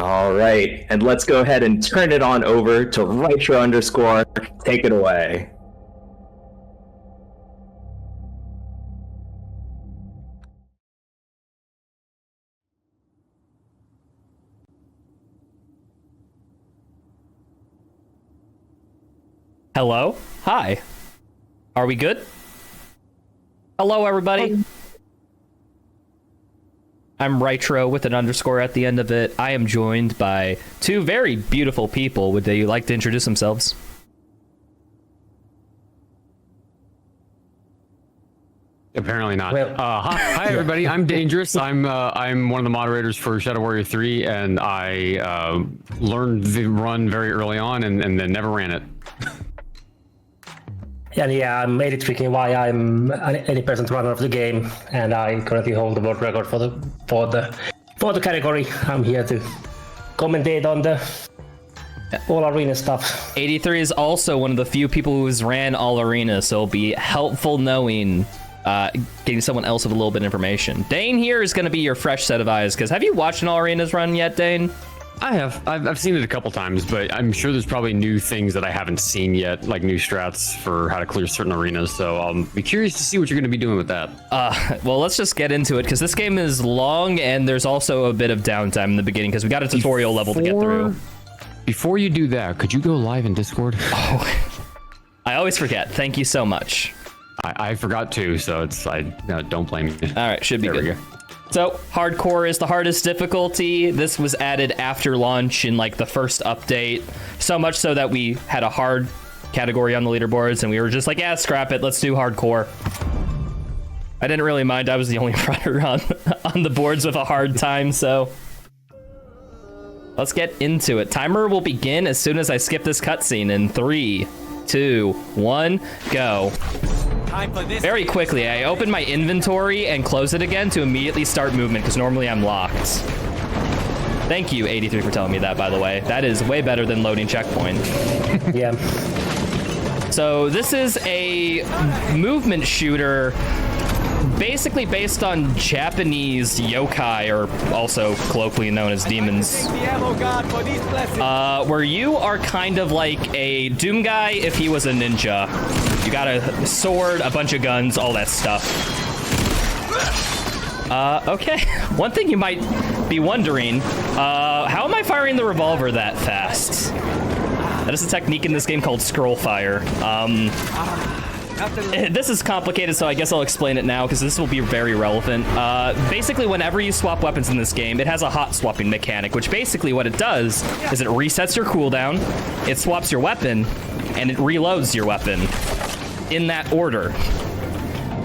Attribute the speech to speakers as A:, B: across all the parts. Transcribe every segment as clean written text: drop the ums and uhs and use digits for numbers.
A: All right, and let's go ahead and turn it on over to Retro underscore. Take it away.
B: Hello? Hi. Are we good? Hello, everybody. I'm Retro with an underscore at the end of it. I am joined by two very beautiful people. Would they like to introduce themselves?
C: Apparently not.
D: Well,
C: hi everybody. I'm Dangerous. I'm one of the moderators for Shadow Warrior 3, and I learned the run very early on, and then never ran it.
D: And yeah, I'm 83KY. I'm an 80% runner of the game, and I currently hold the world record for the category. I'm here to commentate on the all arena stuff.
B: 83 is also one of the few people who's ran all arena, so it'll be helpful knowing, getting someone else with a little bit of information. Dane here is going to be your fresh set of eyes, because have you watched an all arenas run yet, Dane?
C: I have. I've seen it a couple times, but I'm sure there's probably new things that I haven't seen yet, like new strats for how to clear certain arenas. So I'll be curious to see what you're going to be doing with that.
B: Well, let's just get into it, because this game is long, and there's also a bit of downtime in the beginning, because we got a tutorial level to get through.
C: Before you do that, could you go live in Discord?
B: Oh, I always forget. Thank you so much.
C: I forgot to, so don't blame me.
B: All right, should be
C: there
B: good.
C: We go.
B: So, hardcore is the hardest difficulty. This was added after launch in like the first update. So much so that we had a hard category on the leaderboards and we were just like, yeah, scrap it, let's do hardcore. I didn't really mind, I was the only runner on the boards with a hard time, so. Let's get into it. Timer will begin as soon as I skip this cutscene in 3, 2, 1, go. Very quickly, I open my inventory and close it again to immediately start movement, because normally I'm locked. Thank you, 83, for telling me that, by the way. That is way better than loading checkpoint.
D: Yeah.
B: So this is a movement shooter basically based on Japanese yokai, or also colloquially known as demons, where you are kind of like a Doom guy if he was a ninja. You got a sword, a bunch of guns, all that stuff. Okay. One thing you might be wondering, how am I firing the revolver that fast? That is a technique in this game called scroll fire. This is complicated, so I guess I'll explain it now, because this will be very relevant. Basically, whenever you swap weapons in this game, it has a hot swapping mechanic, which basically what it does is it resets your cooldown, it swaps your weapon, and it reloads your weapon in that order.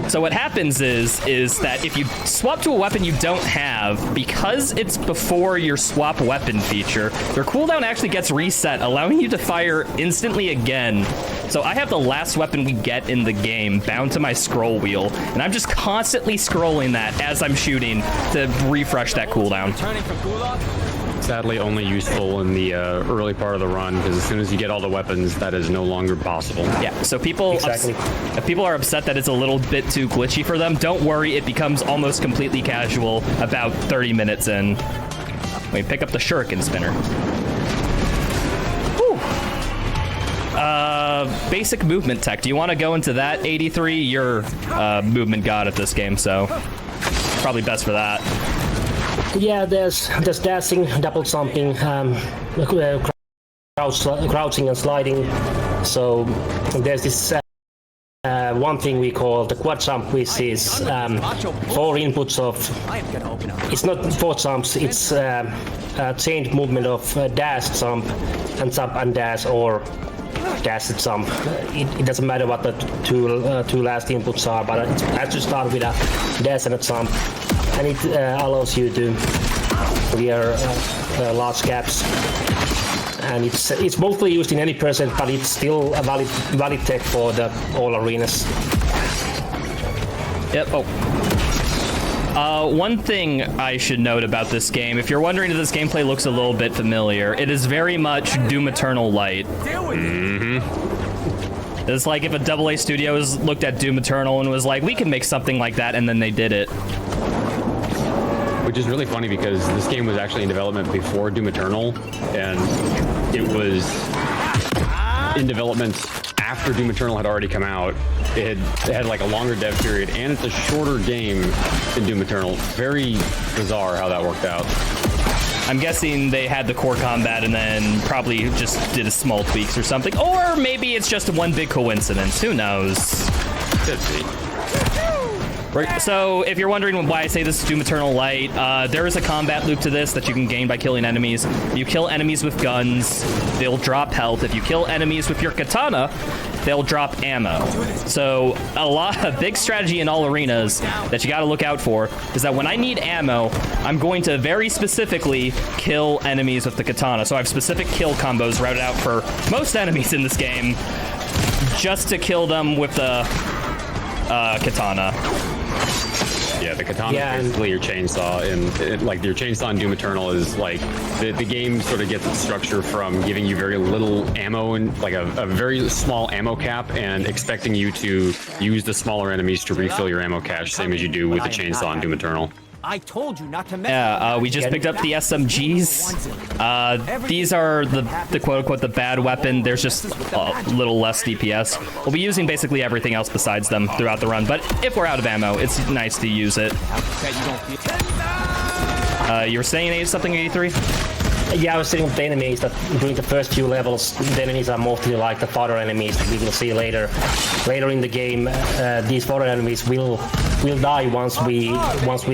B: So what happens is that if you swap to a weapon you don't have, because it's before your swap weapon feature, your cooldown actually gets reset, allowing you to fire instantly again. So I have the last weapon we get in the game bound to my scroll wheel, and I'm just constantly scrolling that as I'm shooting to refresh that cooldown.
C: Sadly, only useful in the early part of the run, because as soon as you get all the weapons, that is no longer possible.
B: Yeah, so people, if people are upset that it's a little bit too glitchy for them, don't worry, it becomes almost completely casual about 30 minutes in. We pick up the shuriken spinner. Whew. Basic movement tech. Do you want to go into that, 83? You're movement god at this game, so probably best for that.
D: Yeah, there's dashing, double jumping, crouching and sliding. So there's this one thing we call the quad jump, which is 4 inputs of. It's not 4 jumps. It's a chained movement of dash, jump and dash, or dash and jump. It doesn't matter what the two last inputs are, but it has to start with a dash and a jump. And it allows you to clear large gaps. And it's mostly used in any percent, but it's still a valid tech for the all arenas.
B: Yep. Oh. One thing I should note about this game, if you're wondering if this gameplay looks a little bit familiar, it is very much Doom Eternal light. Mm-hmm. It's like if a AA Studios looked at Doom Eternal and was like, we can make something like that, and then they did it.
C: which is really funny because this game was actually in development before Doom Eternal, and it was in development after Doom Eternal had already come out. It had like a longer dev period, and it's a shorter game than Doom Eternal. Very bizarre how that worked out.
B: I'm guessing they had the core combat and then probably just did a small tweaks or something. Or maybe it's just one big coincidence. Who knows?
C: Could be.
B: Right, so if you're wondering why I say this is Doom Eternal Light, there is a combat loop to this that you can gain by killing enemies. You kill enemies with guns, they'll drop health. If you kill enemies with your katana, they'll drop ammo. So a big strategy in all arenas that you got to look out for is that when I need ammo, I'm going to very specifically kill enemies with the katana. So I have specific kill combos routed out for most enemies in this game just to kill them with the katana.
C: Yeah, the katana is basically your chainsaw, and like your chainsaw in Doom Eternal is like the game sort of gets its structure from giving you very little ammo and like a very small ammo cap, and expecting you to use the smaller enemies to refill your ammo cache, same as you do with the chainsaw in Doom Eternal.
E: I told you not to mess
B: We just picked up the SMGs. These are the quote-unquote the bad weapon. There's just a little less DPS. We'll be using basically everything else besides them throughout the run, but if we're out of ammo, it's nice to use it. You were saying something, 83?
D: Yeah, I was saying with the enemies that during the first few levels, the enemies are mostly like the fodder enemies that we will see later. Later in the game, these fodder enemies will die once we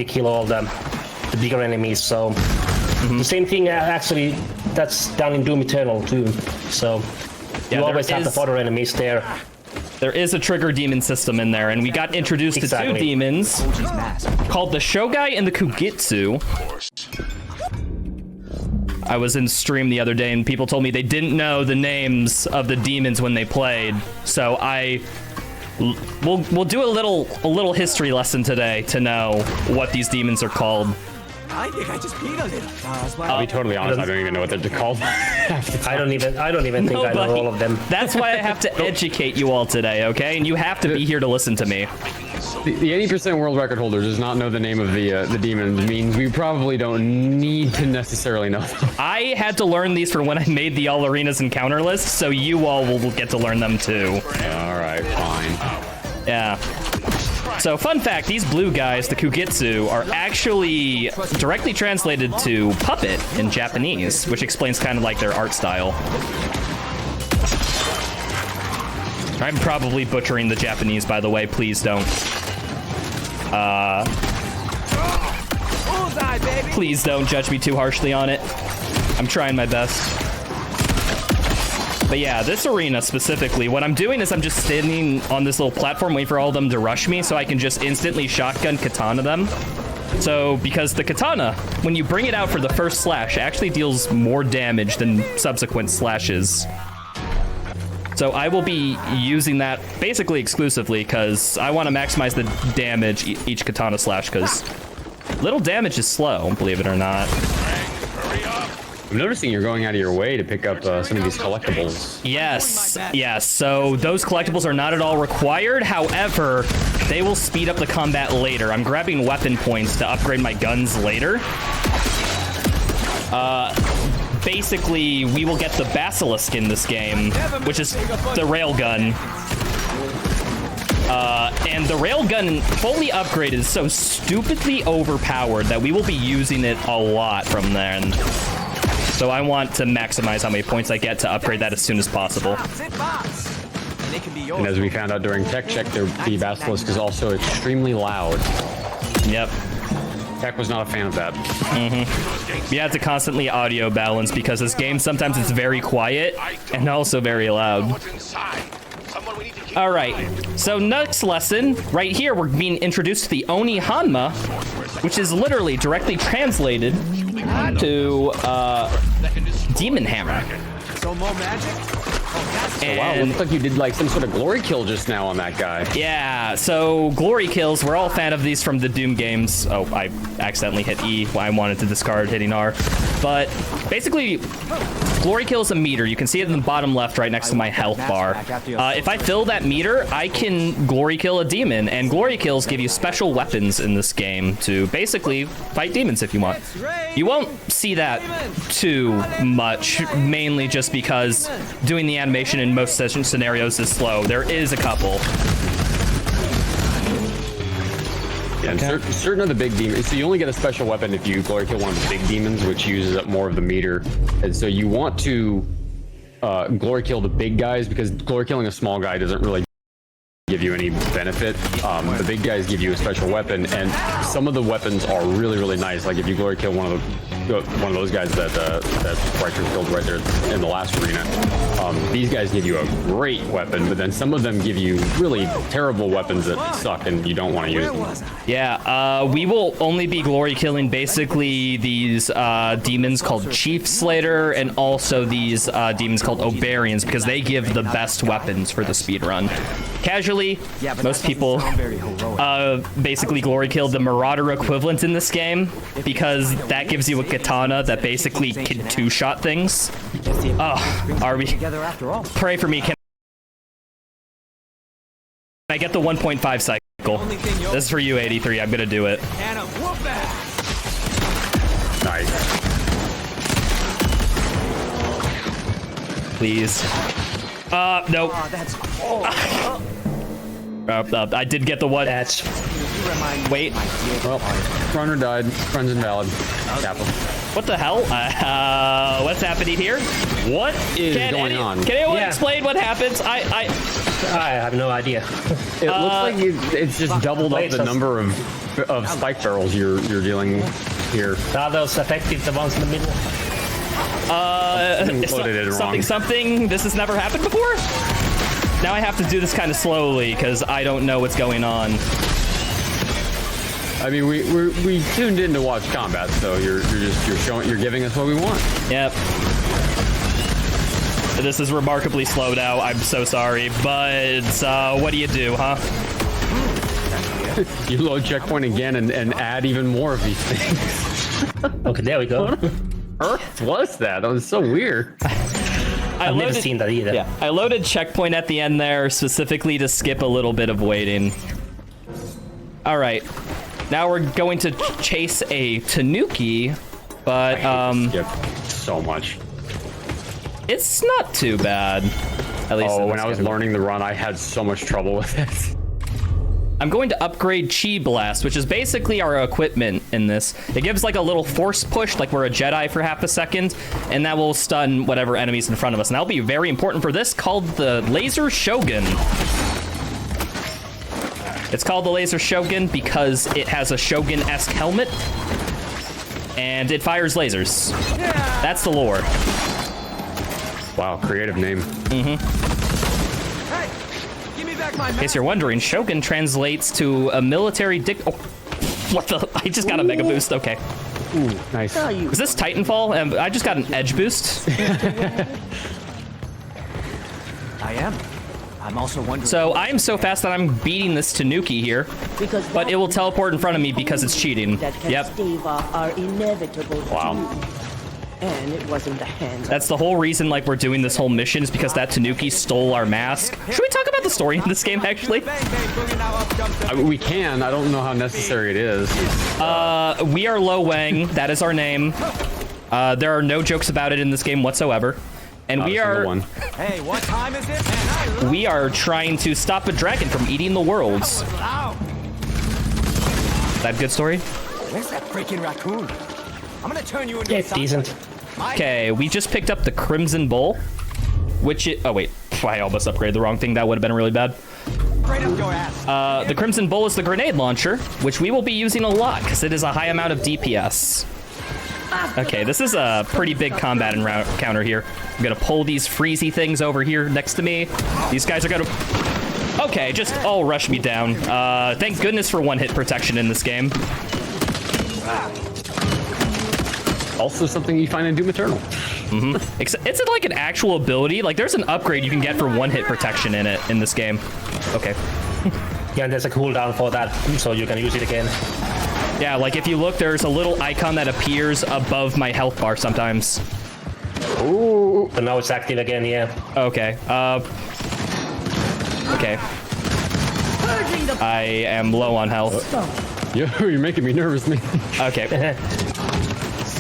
D: kill all the bigger enemies. So the same thing actually that's done in Doom Eternal too. So you always have the fodder enemies there.
B: There is a trigger demon system in there, and we got introduced to two demons called the Shogai and the Kugitsu. I was in stream the other day and people told me they didn't know the names of the demons when they played. So we'll do a little history lesson today to know what these demons are called.
E: I think I just peed a little.
C: I'll be totally honest, I don't even know what they're called.
D: I don't even think I know all of them.
B: That's why I have to educate you all today, okay? And you have to be here to listen to me.
C: The 80% world record holder does not know the name of the demons, means we probably don't need to necessarily know them.
B: I had to learn these for when I made the all arenas encounter list, so you all will get to learn them too.
C: All right, fine.
B: Yeah. So fun fact, these blue guys, the Kugitsu, are actually directly translated to puppet in Japanese, which explains kind of like their art style. I'm probably butchering the Japanese, by the way, please don't. Please don't judge me too harshly on it. I'm trying my best. But yeah, this arena specifically, what I'm doing is I'm just standing on this little platform waiting for all of them to rush me so I can just instantly shotgun katana them. So, because the katana, when you bring it out for the first slash, actually deals more damage than subsequent slashes. So I will be using that basically exclusively because I want to maximize the damage each katana slash, because little damage is slow, believe it or not.
C: I'm noticing you're going out of your way to pick up some of these collectibles.
B: Yes, yes. So those collectibles are not at all required. However, they will speed up the combat later. I'm grabbing weapon points to upgrade my guns later. Basically, we will get the Basilisk in this game, which is the railgun. And the railgun fully upgraded is so stupidly overpowered that we will be using it a lot from then. So I want to maximize how many points I get to upgrade that as soon as possible.
C: And as we found out during tech check, the Basilisk is also extremely loud.
B: Yep.
C: Tech was not a fan of that.
B: You have to constantly audio balance because this game sometimes it's very quiet and also very loud. All right, so next lesson, right here, we're being introduced to the Oni Hanma, which is literally directly translated to Demon Hammer.
E: So more magic?
C: Oh, wow, it looks like you did like some sort of glory kill just now on that guy.
B: Yeah, so glory kills, we're all a fan of these from the Doom games. Oh, I accidentally hit E. I wanted to discard hitting R. But basically, Glory Kill is a meter. You can see it in the bottom left right next to my health bar. If I fill that meter, I can Glory Kill a demon, and Glory Kills give you special weapons in this game to basically fight demons if you want. You won't see that too much, mainly just because doing the animation in most session scenarios is slow. There is a couple.
C: And certain of the big demons, so you only get a special weapon if you Glory Kill one of the big demons, which uses up more of the meter. And so you want to Glory Kill the big guys, because Glory Killing a small guy doesn't really give you any benefit. The big guys give you a special weapon, and some of the weapons are really, really nice. Like if you Glory Kill one of those guys that Riker killed right there in the last arena, these guys give you a great weapon, but then some of them give you really terrible weapons that suck and you don't want to use them.
B: Yeah, we will only be Glory Killing basically these demons called Chief Slater, and also these demons called Obarians, because they give the best weapons for the speedrun. Casually, most people basically Glory Kill the Marauder equivalent in this game, because that gives you a katana that basically can two-shot things. Oh, are we? Pray for me. Can I get the 1.5 cycle? This is for you, 83. I'm gonna do it.
C: Nice.
B: Please. Nope. I did get the one. Wait.
C: Well, runner died. Run's invalid. Tap him.
B: What the hell? What's happening here? What
C: is going on?
B: Can anyone explain what happens? I
D: have no idea.
C: It looks like it's just doubled up the number of spike barrels you're dealing here.
D: Are those effective, the ones in the middle?
B: Something. This has never happened before. Now I have to do this kind of slowly because I don't know what's going on.
C: I mean, we tuned in to watch combat, so you're giving us what we want.
B: Yep. This is remarkably slow now. I'm so sorry, but what do you do, huh?
C: You load checkpoint again and add even more of these things.
D: Okay, there we go.
C: What on earth was that? That was so weird.
D: I've never seen that either.
B: Yeah, I loaded checkpoint at the end there specifically to skip a little bit of waiting. All right, now we're going to chase a Tanooki, but
C: skip so much.
B: It's not too bad. At least
C: when I was learning the run, I had so much trouble with it.
B: I'm going to upgrade Chi Blast, which is basically our equipment in this. It gives like a little force push, like we're a Jedi for half a second, and that will stun whatever enemies in front of us. And that'll be very important for this, called the Laser Shogun. It's called the Laser Shogun because it has a Shogun-esque helmet, and it fires lasers. That's the lore.
C: Wow, creative name.
B: In case you're wondering, Shogun translates to a military what the? I just got a mega boost. Okay.
C: Ooh, nice.
B: Is this Titanfall? I just got an edge boost.
E: I am. I'm also wondering.
B: So I am so fast that I'm beating this Tanooki here, but it will teleport in front of me because it's cheating. Yep.
F: Are inevitable.
C: Wow.
F: And it wasn't the hand.
B: That's the whole reason, like, we're doing this whole mission is because that Tanooki stole our mask. Should we talk about the story in this game, actually?
C: We can. I don't know how necessary it is.
B: We are Lo Wang. That is our name. There are no jokes about it in this game whatsoever. And we are...
E: Hey, what time is it?
B: We are trying to stop a dragon from eating the worlds. Is that a good story?
E: Where's that freaking raccoon? I'm gonna turn you into
D: a decent.
B: Okay, we just picked up the Crimson Bull, which oh wait, I almost upgraded the wrong thing. That would have been really bad. The Crimson Bull is the grenade launcher, which we will be using a lot because it is a high amount of DPS. Okay, this is a pretty big combat encounter here. I'm gonna pull these freezy things over here next to me. These guys are gonna... Okay, just all rush me down. Thank goodness for one-hit protection in this game.
C: Also something you find in Doom Eternal.
B: It's like an actual ability. Like, there's an upgrade you can get for one-hit protection in this game. Okay.
D: Yeah, and there's a cooldown for that, so you can use it again.
B: Yeah, like if you look, there's a little icon that appears above my health bar sometimes.
C: Ooh.
D: So now it's active again, yeah.
B: Okay. Okay. I am low on health.
C: Yo, you're making me nervous, man.
B: Okay.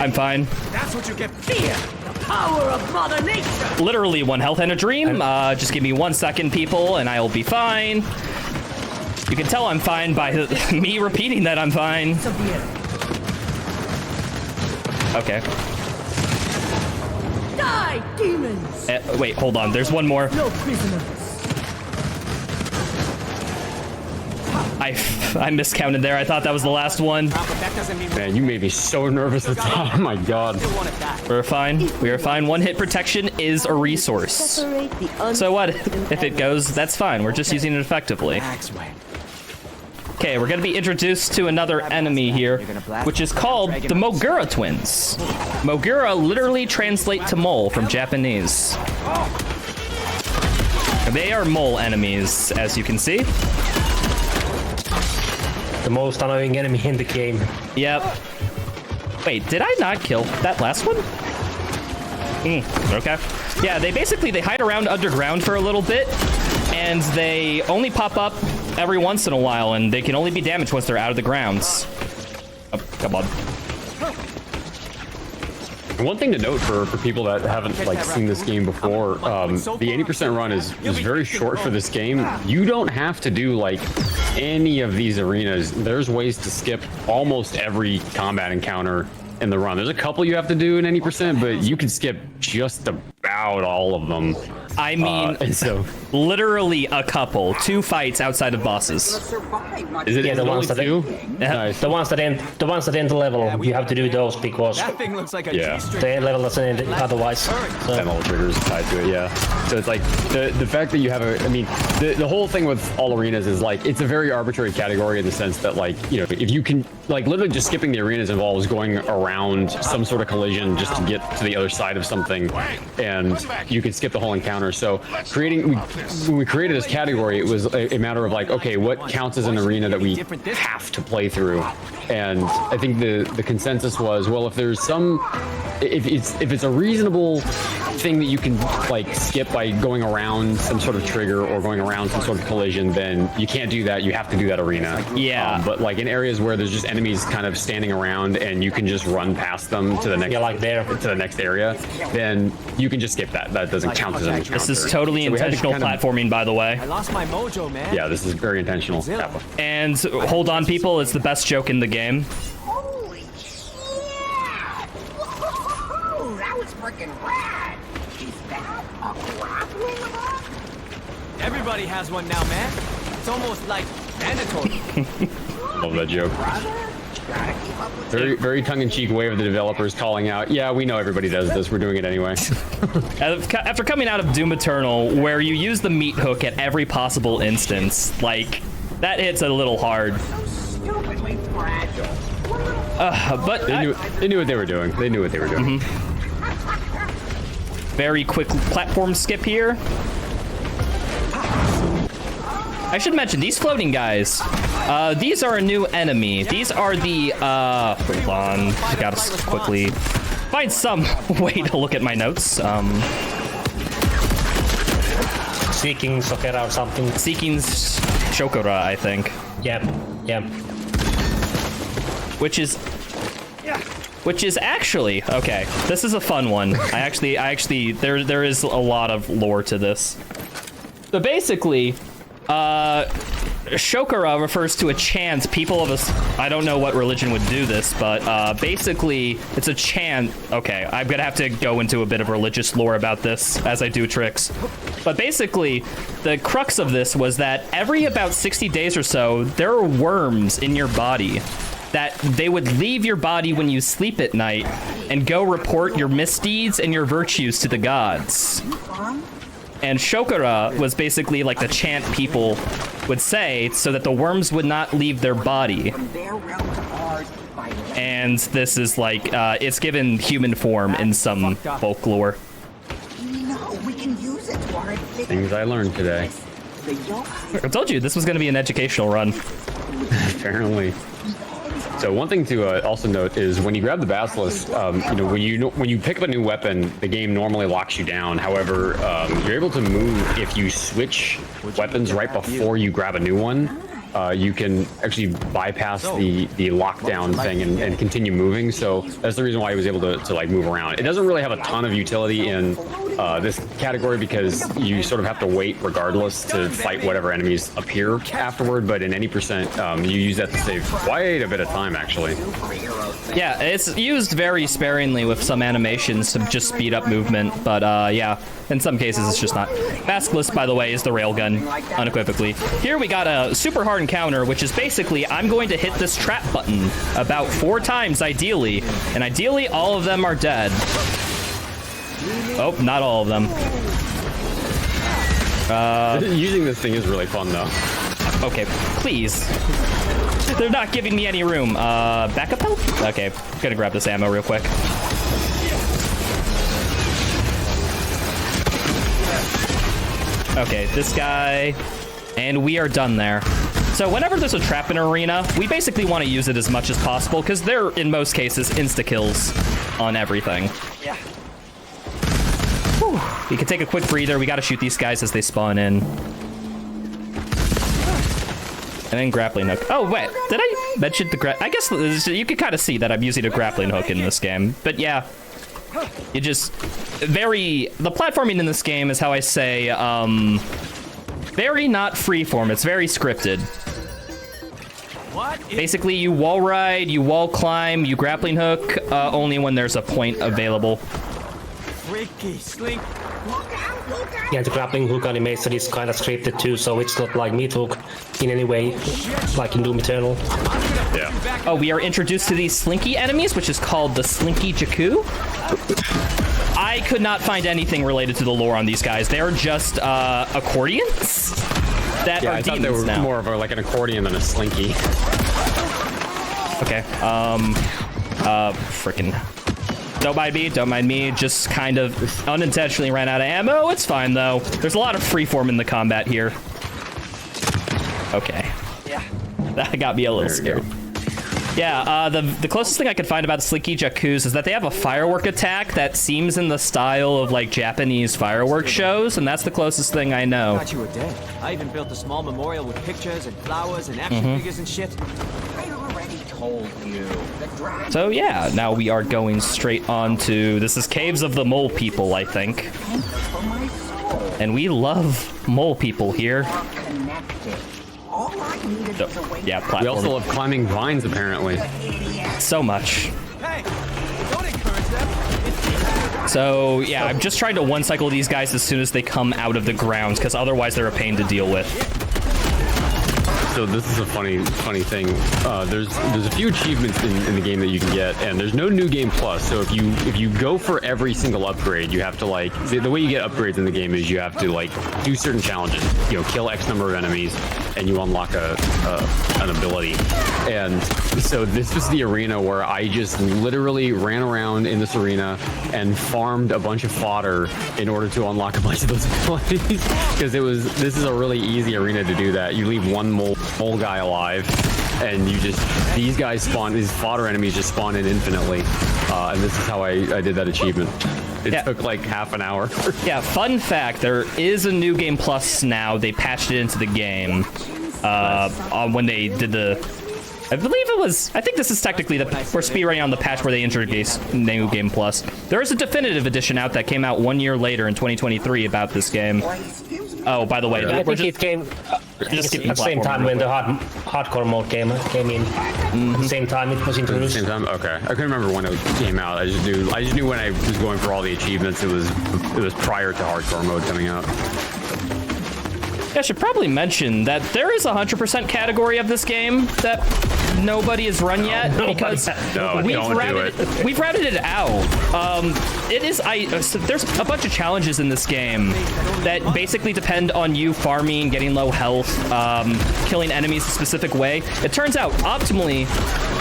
B: I'm fine.
E: That's what you get. Fear. The power of Mother Nature.
B: Literally 1 health and a dream. Just give me 1 second, people, and I'll be fine. You can tell I'm fine by me repeating that I'm fine. Okay.
F: Die, demons!
B: Wait, hold on. There's one more.
F: No prisoners.
B: I miscounted there. I thought that was the last one.
E: But that doesn't mean
C: Man, you made me so nervous with that. Oh my god.
E: we want to die.
B: We're fine. We are fine. 1 hit protection is a resource.
F: Separate the
B: So what?
F: unseen
B: If it goes, that's fine. We're just using it effectively.
E: Axway.
B: Okay, we're gonna be introduced to another enemy here, which is called the Mogura twins. Mogura literally translate to mole from Japanese. They are mole enemies, as you can see.
D: The most annoying enemy in the game.
B: Yep. Wait, did I not kill that last one? Okay. Yeah, they hide around underground for a little bit, and they only pop up every once in a while, and they can only be damaged once they're out of the grounds. Oh, come on.
C: One thing to note for people that haven't like seen this game before, the 80% run is very short for this game. You don't have to do like any of these arenas. There's ways to skip almost every combat encounter in the run. There's a couple you have to do in 80%, but you can skip just about all of them.
B: I mean,
C: And so
B: literally a couple. 2 fights outside of bosses.
C: is it
D: Yeah, the
C: only
D: ones that
C: two?
B: Yeah.
C: Nice.
D: The ones that end the level, you have to do those because
E: That thing looks like a
C: Yeah.
E: G-string.
D: the end level doesn't end otherwise. So,
C: And all the triggers tied to it, yeah. So it's like the fact that you have I mean, the whole thing with all arenas is like it's a very arbitrary category in the sense that like, you know, if you can like literally just skipping the arenas involves going around some sort of collision just to get to the other side of something, and you can skip the whole encounter. So when we created this category, it was a matter of like, okay, what counts as an arena that we have to play through? And I think the consensus was, well, if there's if it's a reasonable thing that you can like skip by going around some sort of trigger or going around some sort of collision, then you can't do that. You have to do that arena.
B: Yeah.
C: But like in areas where there's just enemies kind of standing around and you can just run past them to the next,
D: yeah, like there.
C: to the next area, then you can just skip that. That doesn't count as an encounter.
B: This is totally
C: So we had to
B: intentional
C: kind of-
B: platforming, by the way.
E: I lost my mojo, man.
C: Yeah, this is very intentional.
B: And hold on, people, it's the best joke in the game.
G: Holy shit! Whoa, that was freaking rad! Is that a grappling hook?
E: Everybody has one now, man. It's almost like mandatory.
C: Love that joke.
G: Gotta keep up with
C: Very, very tongue-in-cheek way of the developers calling out, yeah, we know everybody does this. We're doing it anyway.
B: After coming out of Doom Eternal, where you use the meat hook at every possible instance, like, that hits a little hard.
G: stupidly fragile.
B: But
C: They knew what they were doing. They knew what they were doing.
B: very quick platform skip here. I should mention, these floating guys, these are a new enemy. These are the, hold on, I gotta quickly find some way to look at my notes.
D: Seeking Sokera or something.
B: Seeking Shokora, I think.
D: Yeah, yeah.
B: Which is actually, okay, this is a fun one. I actually, there is a lot of lore to this. So basically, Shokora refers to a chant. People of us, I don't know what religion would do this, but basically it's a chant. Okay, I'm gonna have to go into a bit of religious lore about this as I do tricks. But basically, the crux of this was that every about 60 days or so, there are worms in your body that they would leave your body when you sleep at night and go report your misdeeds and your virtues to the gods. And Shokora was basically like the chant people would say so that the worms would not leave their body. And this is like, it's given human form in some folklore.
G: No, we can use it to our advantage.
C: Things I learned today.
G: The young
B: I told you this was going to be an educational run.
C: Apparently. So one thing to also note is when you grab the Basilisk, when you pick up a new weapon, the game normally locks you down. However, you're able to move if you switch weapons right before you grab a new one. You can actually bypass the lockdown thing and continue moving. So that's the reason why he was able to like move around. It doesn't really have a ton of utility in this category because you sort of have to wait regardless to fight whatever enemies appear afterward. But in any percent, you use that to save quite a bit of time actually.
B: Yeah, it's used very sparingly with some animations to just speed up movement. But yeah, in some cases it's just not. Basilisk, by the way, is the railgun, unequivocally. Here we got a super hard encounter, which is basically I'm going to hit this trap button about 4 times ideally, and ideally all of them are dead. Oh, not all of them.
C: Using this thing is really fun though.
B: Okay, please. They're not giving me any room. Backup health? Okay, gonna grab this ammo real quick. Okay, this guy, and we are done there. So whenever there's a trap in an arena, we basically want to use it as much as possible because they're, in most cases, insta-kills on everything.
E: Yeah.
B: Whew. We can take a quick breather. We got to shoot these guys as they spawn in. And then grappling hook. Oh, wait, did I mention the I guess you can kind of see that I'm using a grappling hook in this game. But yeah, you just the platforming in this game is how I say, very not freeform. It's very scripted. Basically, you wall ride, you wall climb, you grappling hook, only when there's a point available.
E: Freaky slink.
D: Yeah, the grappling hook animation is kind of scripted too, so it's not like meat hook in any way, like in Doom Eternal.
C: Yeah.
B: Oh, we are introduced to these slinky enemies, which is called the Slinky Jakku. I could not find anything related to the lore on these guys. They are just accordions that are
C: I thought
B: demons
C: they were
B: now.
C: more of like an accordion than a slinky.
B: Okay. Frickin'. Don't mind me. Just kind of unintentionally ran out of ammo. It's fine though. There's a lot of freeform in the combat here. Okay.
E: Yeah.
B: That got me a little scared. Yeah, the closest thing I could find about the Slinky Jakkus is that they have a firework attack that seems in the style of like Japanese fireworks shows, and that's the closest thing I know.
E: I thought you were dead. I even built a small memorial with pictures and flowers and action figures and shit.
G: I already told you. The dragon
B: So yeah, now we are going straight on to, this is Caves of the Mole People, I think.
G: for my soul.
B: And we love mole people here.
G: Connected. All I needed was a way
B: Yeah,
G: back.
C: We
B: platform.
C: also love climbing vines apparently.
B: So much.
E: Hey, don't encourage them.
B: So yeah, I'm just trying to one cycle these guys as soon as they come out of the ground, because otherwise they're a pain to deal with.
C: So this is a funny thing. There's a few achievements in the game that you can get, and there's no new game plus. So if you go for every single upgrade, you have to like the way you get upgrades in the game is you have to like do certain challenges. You know, kill X number of enemies, and you unlock an ability. And so this was the arena where I just literally ran around in this arena and farmed a bunch of fodder in order to unlock a bunch of those abilities. Because this is a really easy arena to do that. You leave one mole guy alive, and these guys spawn, these fodder enemies just spawn in infinitely, and this is how I did that achievement. It took like half an hour.
B: Yeah, fun fact, there is a new game plus now. They patched it into the game when they did the, I believe it was, I think this is technically we're speedrunning on the patch where they introduced new game plus. There is a definitive edition out that came out 1 year later in 202023 about this game. Oh, by the way,
D: I think it came at the same time when the hardcore mode came in. Same time it was introduced.
C: Same time? Okay. I couldn't remember when it came out. I just knew when I was going for all the achievements, it was prior to hardcore mode coming out.
B: I should probably mention that there is a 100% category of this game that nobody has run yet because we've routed it out. It is so there's a bunch of challenges in this game that basically depend on you farming, getting low health, killing enemies a specific way. It turns out optimally,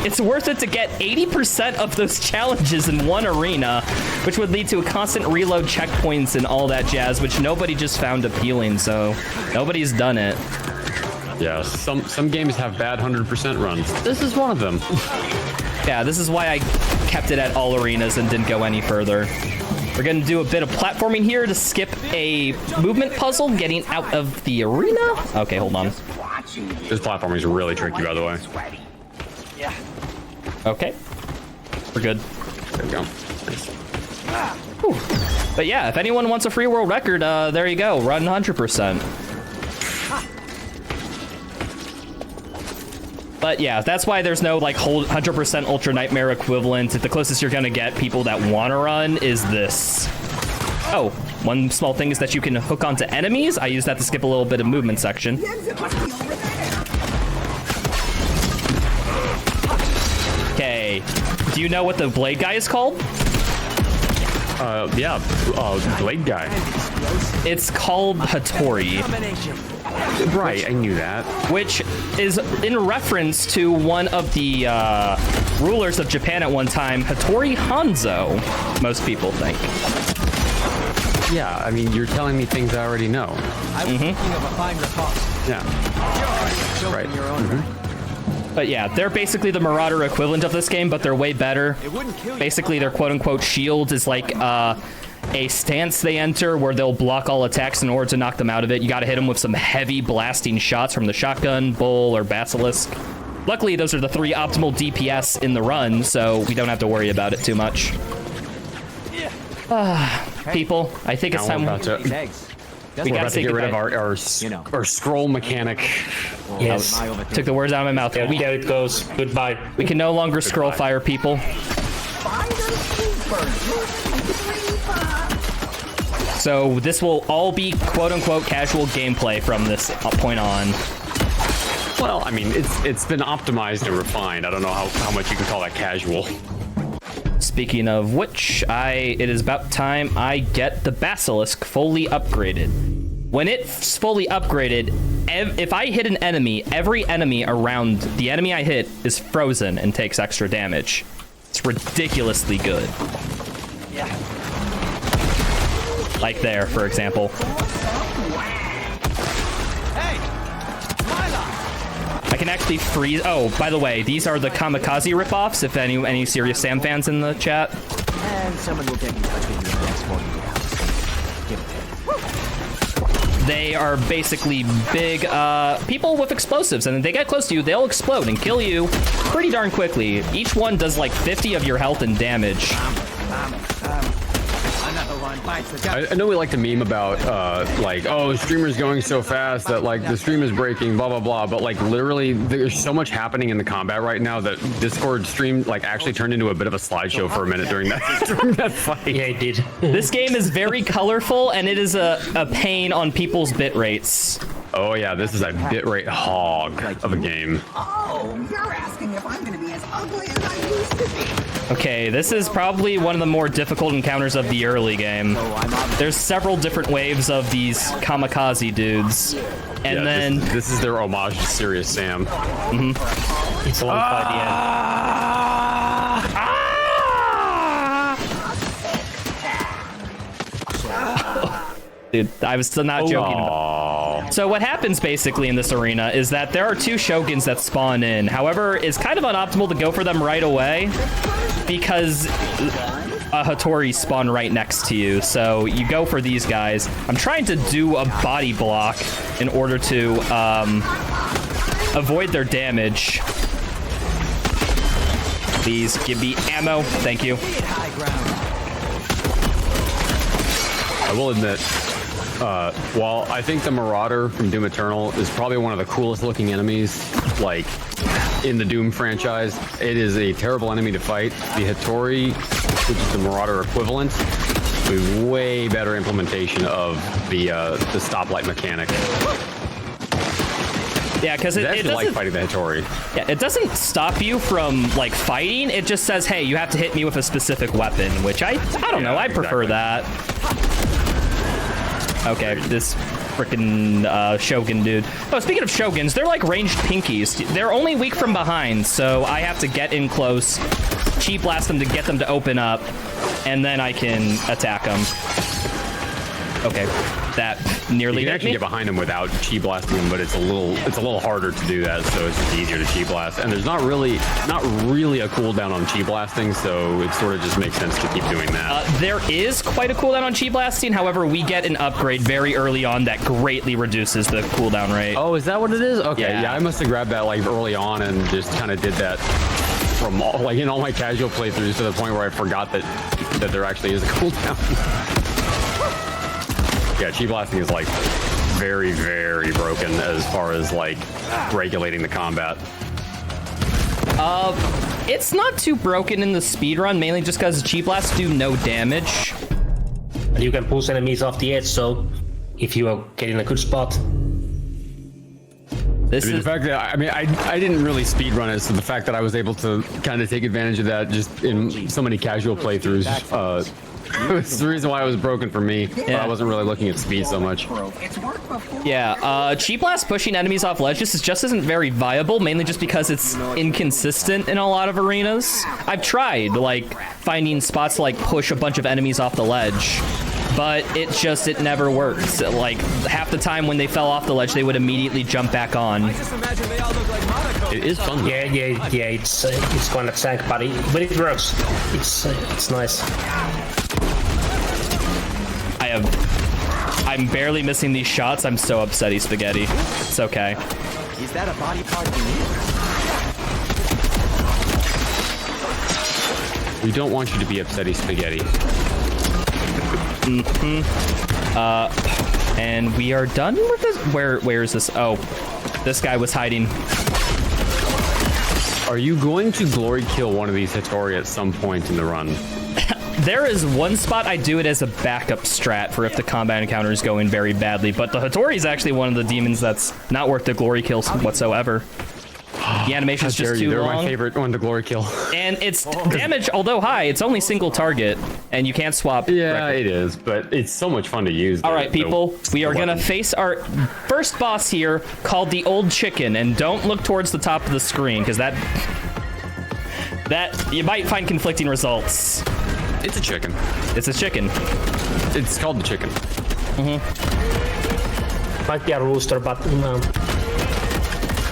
B: it's worth it to get 80% of those challenges in one arena, which would lead to a constant reload checkpoints and all that jazz, which nobody just found appealing. So nobody's done it.
C: Yeah, some games have bad 100% runs. This is one of them.
B: Yeah, this is why I kept it at all arenas and didn't go any further. We're gonna do a bit of platforming here to skip a movement puzzle getting out of the arena. Okay, hold on.
C: This platforming is really tricky, by the way.
E: Yeah.
B: Okay, we're good.
C: There we go.
B: Whew. But yeah, if anyone wants a free world record, there you go, run 100%. But yeah, that's why there's no like 100% Ultra Nightmare equivalent. The closest you're gonna get people that wanna run is this. Oh, one small thing is that you can hook onto enemies. I use that to skip a little bit of movement section. Okay, do you know what the blade guy is called?
C: Yeah, Blade Guy.
B: It's called Hattori.
C: Right, I knew that.
B: Which is in reference to one of the rulers of Japan at one time, Hattori Hanzo, most people think.
C: Yeah, I mean, you're telling me things I already know.
E: I was thinking of a fine riposte.
C: Yeah.
E: Right. Your own
B: But yeah, they're basically the Marauder equivalent of this game, but they're way better.
E: It wouldn't kill you.
B: Basically, their quote-unquote shield is like a stance they enter where they'll block all attacks in order to knock them out of it. You gotta hit them with some heavy blasting shots from the shotgun, bull, or basilisk. Luckily, those are the 3 optimal DPS in the run, so we don't have to worry about it too much. People, I think it's time.
C: We're about to get rid of our scroll mechanic.
D: Yes.
B: Took the words out of my mouth.
D: There it goes. Goodbye.
B: We can no longer scroll fire people. So this will all be quote-unquote casual gameplay from this point on.
C: Well, I mean, it's been optimized and refined. I don't know how much you can call that casual.
B: Speaking of which, it is about time I get the basilisk fully upgraded. When it's fully upgraded, if I hit an enemy, every enemy around the enemy I hit is frozen and takes extra damage. It's ridiculously good.
E: Yeah.
B: Like there, for example.
E: Hey, Mila.
B: I can actually freeze. Oh, by the way, these are the kamikaze ripoffs. If any serious Sam fans in the chat.
E: And someone will get in touch with you in the next 48 hours. Give it to me.
B: They are basically big people with explosives, and if they get close to you, they'll explode and kill you pretty darn quickly. Each one does like 50 of your health and damage.
E: Another one bites the dust.
C: I know we like to meme about like, oh, streamers going so fast that like the stream is breaking, blah blah blah. But like literally, there's so much happening in the combat right now that Discord stream like actually turned into a bit of a slideshow for a minute during that fight.
D: Yeah, it did.
B: This game is very colorful, and it is a pain on people's bit rates.
C: Oh yeah, this is a bitrate hog of a game.
G: Oh, you're asking if I'm gonna be as ugly as I used to be.
B: Okay, this is probably one of the more difficult encounters of the early game. There's several different waves of these kamikaze dudes. And
C: Yeah,
B: then...
C: this is their homage to Serious Sam.
D: It's all by the
B: Dude, I was still not joking about. So what happens basically in this arena is that there are 2 shoguns that spawn in. However, it's kind of unoptimal to go for them right away because a Hattori spawn right next to you. So you go for these guys. I'm trying to do a body block in order to avoid their damage. Please give me ammo. Thank you.
C: I will admit, while I think the Marauder from Doom Eternal is probably one of the coolest looking enemies, like, in the Doom franchise, it is a terrible enemy to fight. The Hattori, which is the Marauder equivalent, is a way better implementation of the stoplight mechanic.
B: Yeah, because it
C: doesn't like fighting the Hattori.
B: Yeah, it doesn't stop you from like fighting. It just says, "Hey, you have to hit me with a specific weapon," which I don't know. I prefer that. Okay, this freaking Shogun dude. Oh, speaking of Shoguns, they're like ranged pinkies. They're only weak from behind, so I have to get in close, chi blast them to get them to open up, and then I can attack them. Okay, that nearly
C: You can
B: hit
C: actually
B: me.
C: get behind him without chi blasting him, but it's a little harder to do that, so it's just easier to chi blast. And there's not really a cooldown on chi blasting, so it sort of just makes sense to keep doing that.
B: There is quite a cooldown on chi blasting. However, we get an upgrade very early on that greatly reduces the cooldown rate.
C: Oh, is that what it is? Okay,
B: Yeah.
C: yeah, I must have grabbed that like early on and just kind of did that from all, like in all my casual playthroughs to the point where I forgot that there actually is a cooldown. Yeah, chi blasting is like very, very broken as far as like regulating the combat.
B: It's not too broken in the speedrun, mainly just because chi blasts do no damage.
D: And you can push enemies off the edge, so if you are getting a good spot.
B: This
C: I mean,
B: is
C: the fact that I didn't really speedrun it, so the fact that I was able to kind of take advantage of that just in so many casual playthroughs, it's the reason why it was broken for me. But I wasn't really looking at speed so much.
G: It's worked before.
B: yeah. Chi blast pushing enemies off ledges just isn't very viable, mainly just because it's inconsistent in a lot of arenas. I've tried like finding spots to like push a bunch of enemies off the ledge, but it never worked. Like half the time when they fell off the ledge, they would immediately jump back on.
C: It is fun.
D: Yeah, it's kind of tank, but it works. It's nice.
B: I'm barely missing these shots. I'm so upsetty, Spaghetti. It's okay.
E: Is that a body part you need?
C: We don't want you to be upsetty, Spaghetti.
B: And we are done with this. Where is this? Oh, this guy was hiding.
C: Are you going to glory kill one of these Hattori at some point in the run?
B: There is one spot I do it as a backup strat for if the combat encounter is going very badly, but the Hattori is actually one of the demons that's not worth the glory kills whatsoever. The animation's just too
C: They're
B: long.
C: my favorite one to glory kill.
B: And its damage, although high, it's only single target, and you can't swap.
C: Yeah,
B: directly.
C: it is, but it's so much fun to use.
B: All right, people, we are gonna face our first boss here, called the Old Chicken, and don't look towards the top of the screen, because that you might find conflicting results.
C: It's a chicken.
B: It's a chicken.
C: It's called the chicken.
D: Might be a rooster, but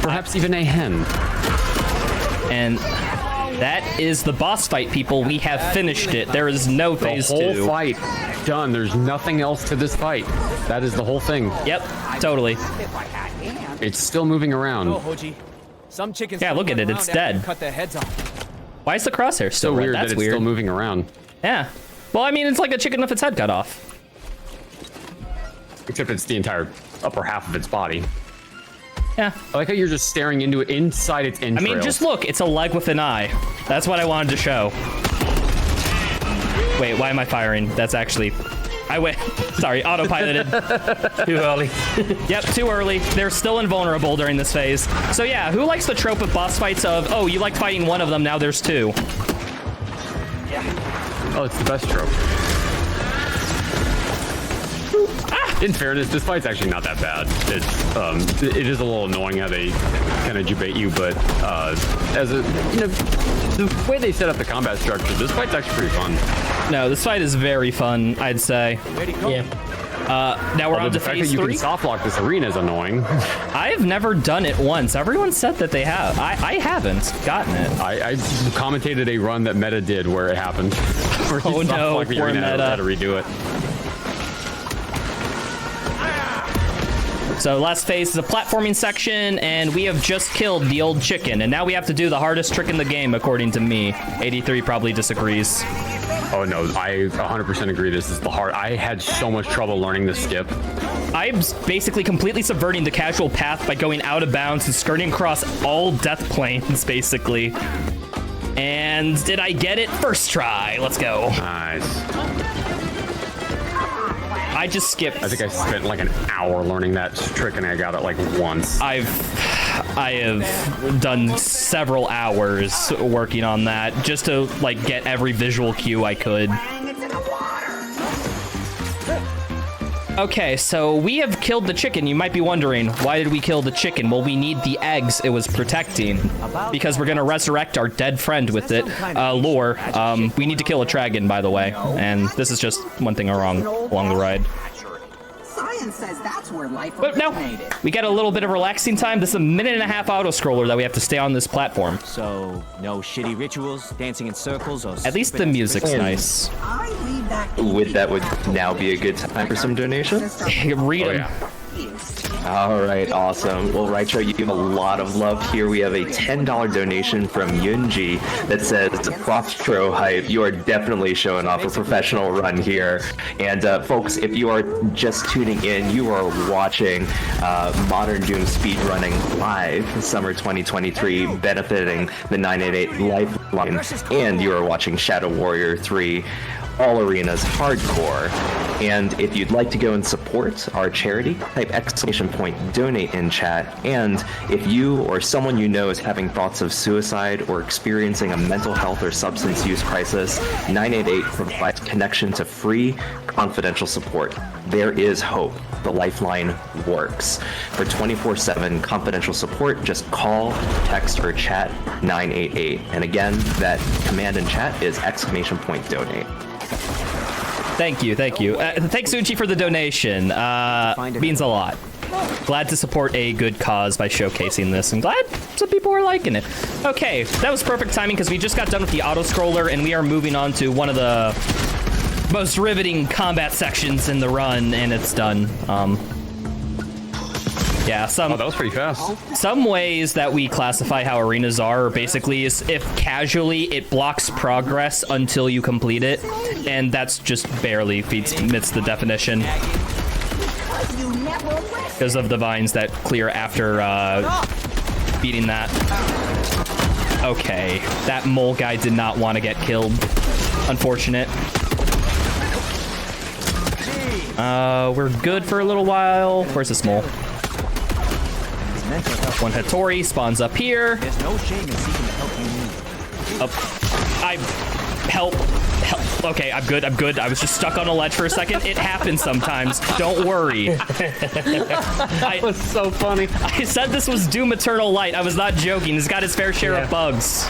C: Perhaps even a hen.
B: And that is the boss fight, people. We have finished it. There is no
C: The
B: phase
C: whole
B: 2.
C: fight done. There's nothing else to this fight. That is the whole thing.
B: Yep, totally.
C: It's still moving around.
E: Hoji. Some chickens.
B: Yeah, look at it. It's dead.
E: Cut their heads off.
B: Why is the crosshair still
C: So
B: red?
C: weird
B: That's
C: that it's
B: weird.
C: still moving around.
B: Yeah. Well, I mean, it's like a chicken with its head cut off.
C: Except it's the entire upper half of its body.
B: Yeah.
C: I like how you're just staring into it inside its
B: I
C: entrails.
B: mean, just look. It's a leg with an eye. That's what I wanted to show. Wait, why am I firing? That's actually... I went... Sorry, autopiloted.
D: too early.
B: Yep, too early. They're still invulnerable during this phase. So yeah, who likes the trope of boss fights of, oh, you liked fighting one of them, now there's two?
C: Oh, it's the best trope. In fairness, this fight's actually not that bad. It is a little annoying how they kind of debate you, but as a, you know, the way they set up the combat structure, this fight's actually pretty fun.
B: No, this fight is very fun, I'd say.
D: Yeah.
B: Now we're
C: Although
B: on to
C: the fact that
B: phase
C: you
B: 3.
C: can soft lock this arena is annoying.
B: I've never done it once. Everyone said that they have. I haven't gotten it.
C: I commentated a run that Meta did where it happened. Where he
B: Oh,
C: soft
B: no,
C: locked the
B: poor
C: arena and
B: Meta.
C: had to redo it.
B: So last phase is a platforming section, and we have just killed the old chicken, and now we have to do the hardest trick in the game, according to me. 83 probably disagrees.
C: Oh no, I 100% agree. This is the hard. I had so much trouble learning the skip.
B: I'm basically completely subverting the casual path by going out of bounds and skirting across all death planes, basically. And did I get it? First try. Let's go.
C: Nice.
B: I just skipped.
C: I think I spent like an hour learning that trick and I got it like once.
B: I have done several hours working on that just to like get every visual cue I could. Okay, so we have killed the chicken. You might be wondering, why did we kill the chicken? Well, we need the eggs it was protecting because we're gonna resurrect our dead friend with it. Lore, we need to kill a dragon, by the way, and this is just one thing wrong along the ride.
G: Science says that's where life
B: But no,
G: originated.
B: we got a little bit of relaxing time. This is a 1.5-minute auto scroller that we have to stay on this platform.
E: So, no shitty rituals, dancing in circles, or
B: At least the
E: stupid
B: music's
A: And-
B: nice.
G: I leave that
A: With that would now be a good time for some donations.
B: Read
C: Oh,
B: them.
C: yeah.
A: All right, awesome. Well, Raicho, you give a lot of love here. We have a $10 donation from Yunji that says, Frostro hype, you are definitely showing off a professional run here. And folks, if you are just tuning in, you are watching Modern Doom Speedrunning Live Summer 2023, benefiting the 988 Lifeline, and you are watching Shadow Warrior 3 All Arenas Hardcore. And if you'd like to go and support our charity, type !donate in chat. And if you or someone you know is having thoughts of suicide or experiencing a mental health or substance use crisis, 988 provides connection to free, confidential support. There is hope. The Lifeline works. For 24/7 confidential support, just call, text, or chat 988. And again, that command in chat is !donate.
B: Thank you, thank you. Thanks, Uchi, for the donation. Means a lot. Glad to support a good cause by showcasing this, and glad some people are liking it. Okay, that was perfect timing because we just got done with the auto scroller, and we are moving on to one of the most riveting combat sections in the run, and it's done. Yeah,
C: Oh, that was pretty fast.
B: some ways that we classify how arenas are basically is if casually it blocks progress until you complete it, and that's just barely meets the definition because of the vines that clear after beating that. Okay, that mole guy did not want to get killed. Unfortunate. We're good for a little while. Where's this mole? One Hattori spawns up here.
E: There's no shame in seeking the help you need.
B: Help. Okay, I'm good. I was just stuck on a ledge for a second. It happens sometimes. Don't worry.
C: That was so funny.
B: I said this was Doom Eternal Light. I was not joking. It's got its fair share of bugs.